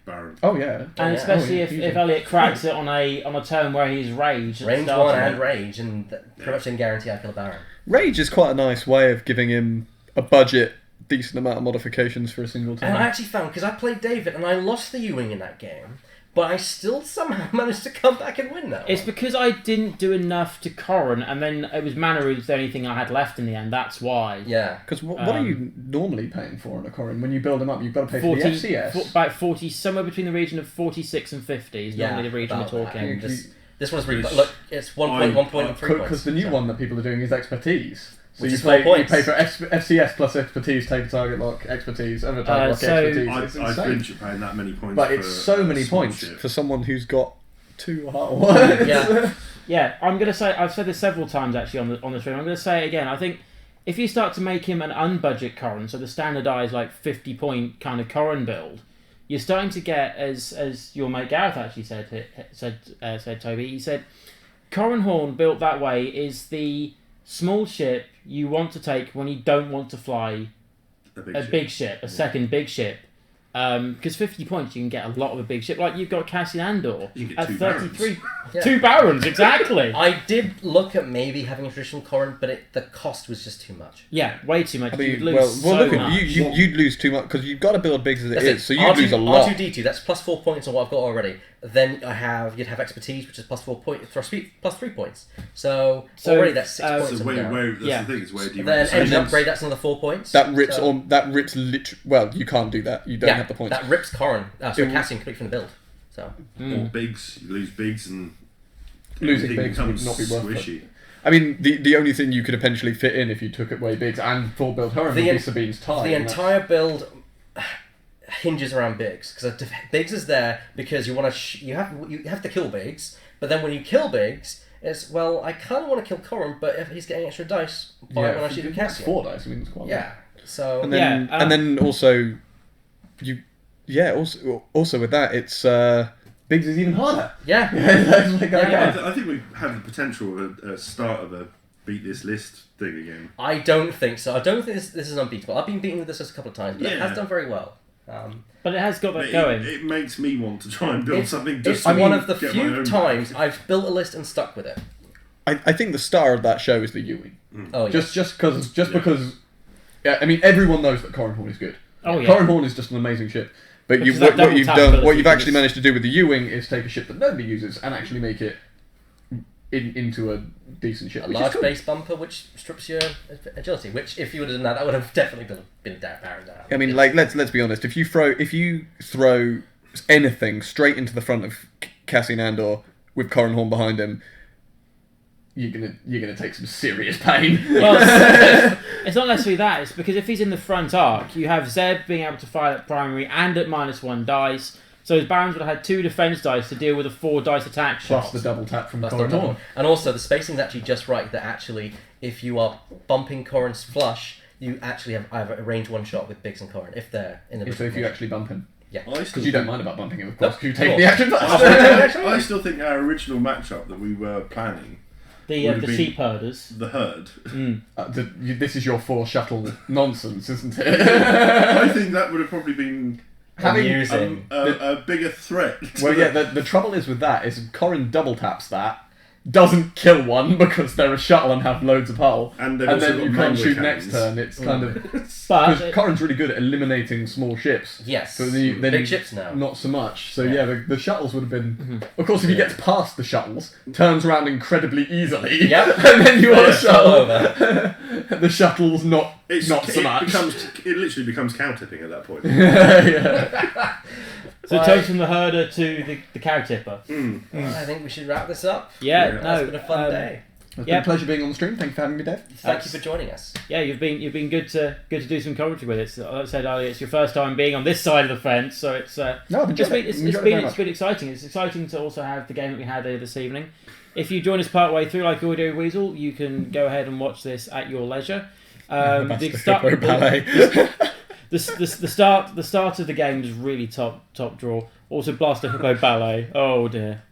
Baron. Oh yeah, and especially if Elliot cracks it on a turn where he's rage 1 and rage, and pretty much didn't guarantee I kill a Baron. Rage is quite a nice way of giving him a budget. Decent amount of modifications for a single turn. And I actually found, because I played David and I lost the U-wing in that game, but I still somehow managed to come back and win that. It's because I didn't do enough to Corran, and then it was mana was the only thing I had left in the end. That's why. Yeah. Because what are you normally paying for on a Corran? When you build them up, you've got to pay for the FCS. About 40, somewhere between the region of 46 and 50 is normally the region we're talking. This one's really... Look, it's 1 point and 3 points. Because the new one that people are doing is expertise. So you pay for FCS plus expertise, take a target lock, expertise, other target lock, expertise. I flinch at paying that many points. But it's so many points for someone who's got 2 hard ones. Yeah, I'm going to say, I've said this several times actually on the stream, I'm going to say it again, I think if you start to make him an unbudget Corran, so the standardised like 50 point kind of Corran build, you're starting to get, as your mate Gareth actually said Toby, he said, Corran Horn built that way is the small ship you want to take when you don't want to fly a big ship, a second big ship. Because 50 points, you can get a lot of a big ship. Like you've got Cassian Andor at 33. Barons. 2 Barons, exactly. I did look at maybe having a traditional Corran, but the cost was just too much. Yeah, way too much. You'd lose you'd lose too much because you've got to build bigs as it is, so you'd lose a lot. R2D2, that's plus 4 points on what I've got already. Then you'd have expertise, which is plus 4 points, plus 3 points. So already that's 6 points. So the thing is, where do you? Then engine upgrade, that's another 4 points. That rips literally. Well, you can't do that. You don't have the points. That rips Corran. Cassian complete from the build. So or bigs, you lose bigs and losing bigs would not be worth squishy. it. I mean, the only thing you could potentially fit in if you took away bigs and full build Horan would be Sabine's tie. The entire build hinges around Biggs, because Biggs is there because you want to you have to kill Biggs, but then when you kill Biggs, It's, well, I kind of want to kill Corran, but if he's getting extra dice when I shoot at Cassian. 4 dice, I mean, it's quite a lot. Yeah. So And then, and then also, also with that, it's Biggs is even harder. Yeah. I think we have the potential of a start of a beat this list thing again. I don't think so. I don't think this is unbeatable. I've been beaten with this a couple of times, but it has done very well. But it has got that going. It makes me want to try and build something. It's one of the few times I've built a list and stuck with it. I think the star of that show is the Ewing. Oh, yeah. Just because. Yeah, I mean, everyone knows that Corran Horn is good. Oh yeah. Corran Horn is just an amazing ship. But Which is what that you've double done, tap what you've ability actually for managed to do with the Ewing is take a ship that nobody uses and actually make it into a decent ship. A Which large is cool. base bumper which strips your agility. Which, if you would have done that would have definitely been powering down. I mean, like let's be honest. If you throw anything straight into the front of Cassian Andor with Corran Horn behind him, you're gonna take some serious pain. Well, it's not necessarily that. It's because if he's in the front arc, you have Zeb being able to fire at primary and at -1 dice. So his Barons would have had 2 defense dice to deal with a 4 dice attack shot. Plus the double tap from That's Corran the Horn. And also, the spacing's actually just right that actually, if you are bumping Corran's flush, you actually have either a range 1 shot with Biggs and Corran, if they're in the So if you actually bump him. Yeah. Because you don't mind about bumping him, of course. No, You take of the course. action I still think our original matchup that we were planning, The sheep herders. the herd. this is your 4 shuttle nonsense, isn't it? I think that would have probably been Amusing. a bigger threat. Well, yeah, the trouble is with that is Corran double taps that, doesn't kill one because they're a shuttle and have loads of hull, And and they've also then got you can't mangler shoot cannons. next turn. It's kind of But because Corran's really good at eliminating small ships. Yes. So then Big ships now. Not so much. So yeah, the shuttles would have been. Of course, if he gets past the shuttles, turns around incredibly easily. Yep. And then you are a It's all shuttle. over. The shuttle's not It so much. literally becomes cow tipping at that point. Yeah. so it goes from the herder to the cow tipper. I think we should wrap this up. Yeah, Yeah. no. It's been a fun day. It's been a pleasure being on the stream. Thank you for having me, Dave. Thank you for joining us. Yeah, you've been good to do some commentary with it. So, like I said earlier, it's your first time being on this side of the fence, so it's No, I've enjoyed it. it's been exciting. It's exciting to also have the game that we had there this evening. If you join us part way through, like Audio Weasel, you can go ahead and watch this at your leisure. The start of the game is really top draw. Also, Blaster Hippo Ballet. Oh dear.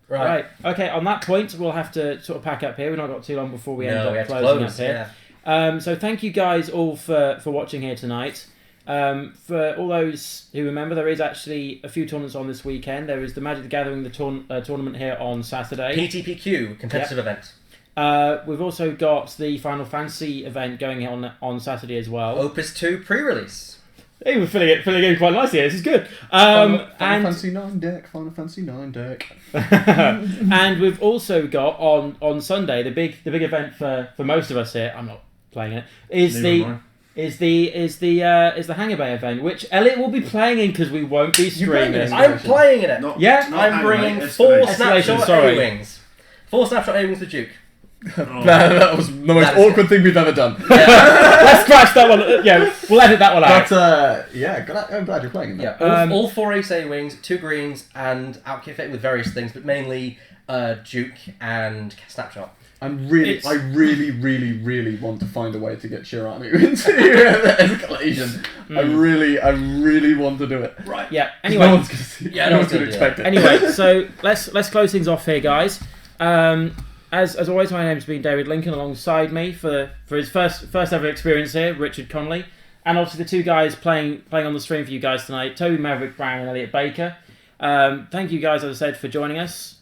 Right. Okay. On that point, we'll have to sort of pack up here. We've not got too long before we end up closing up here. Yeah. So thank you guys all for watching here tonight. For all those who remember, there is actually a few tournaments on this weekend. There is the Magic the Gathering tournament here on Saturday. PTPQ competitive event. We've also got the Final Fantasy event going on Saturday as well. Opus 2 pre-release. Hey, we're filling in quite nicely here. This is good. Final Fantasy 9 deck. Final Fantasy 9 deck. And we've also got on Sunday the big event for most of us here. I'm not playing it. Is the Hangar Bay event, which Elliot will be playing in because we won't be streaming. I'm playing in it. I'm bringing 4 snapshot A-wings. 4 snapshot A-wings for Duke. That was the most awkward thing we've ever done. Let's scratch that one. Yeah, we'll edit that one out. But I'm glad you're playing that. Yeah, all 4 Ace A-wings, 2 greens, and outfit fit with various things, but mainly Duke and snapshot. I really want to find a way to get Shiranu into the escalation. I really want to do it. Right. Yeah. Anyway. No one's going to see it. No one's going to expect it. Anyway, so let's close things off here, guys. As always, my name's been David Lincoln. Alongside me for his first ever experience here, Richard Connolly, and obviously the 2 guys playing on the stream for you guys tonight, Toby Maverick Brown and Elliot Baker. Thank you guys, as I said, for joining us.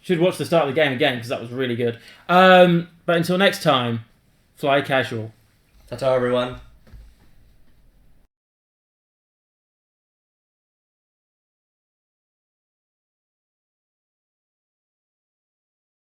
Should watch the start of the game again because that was really good. But until next time, fly casual. Ta-ta, everyone.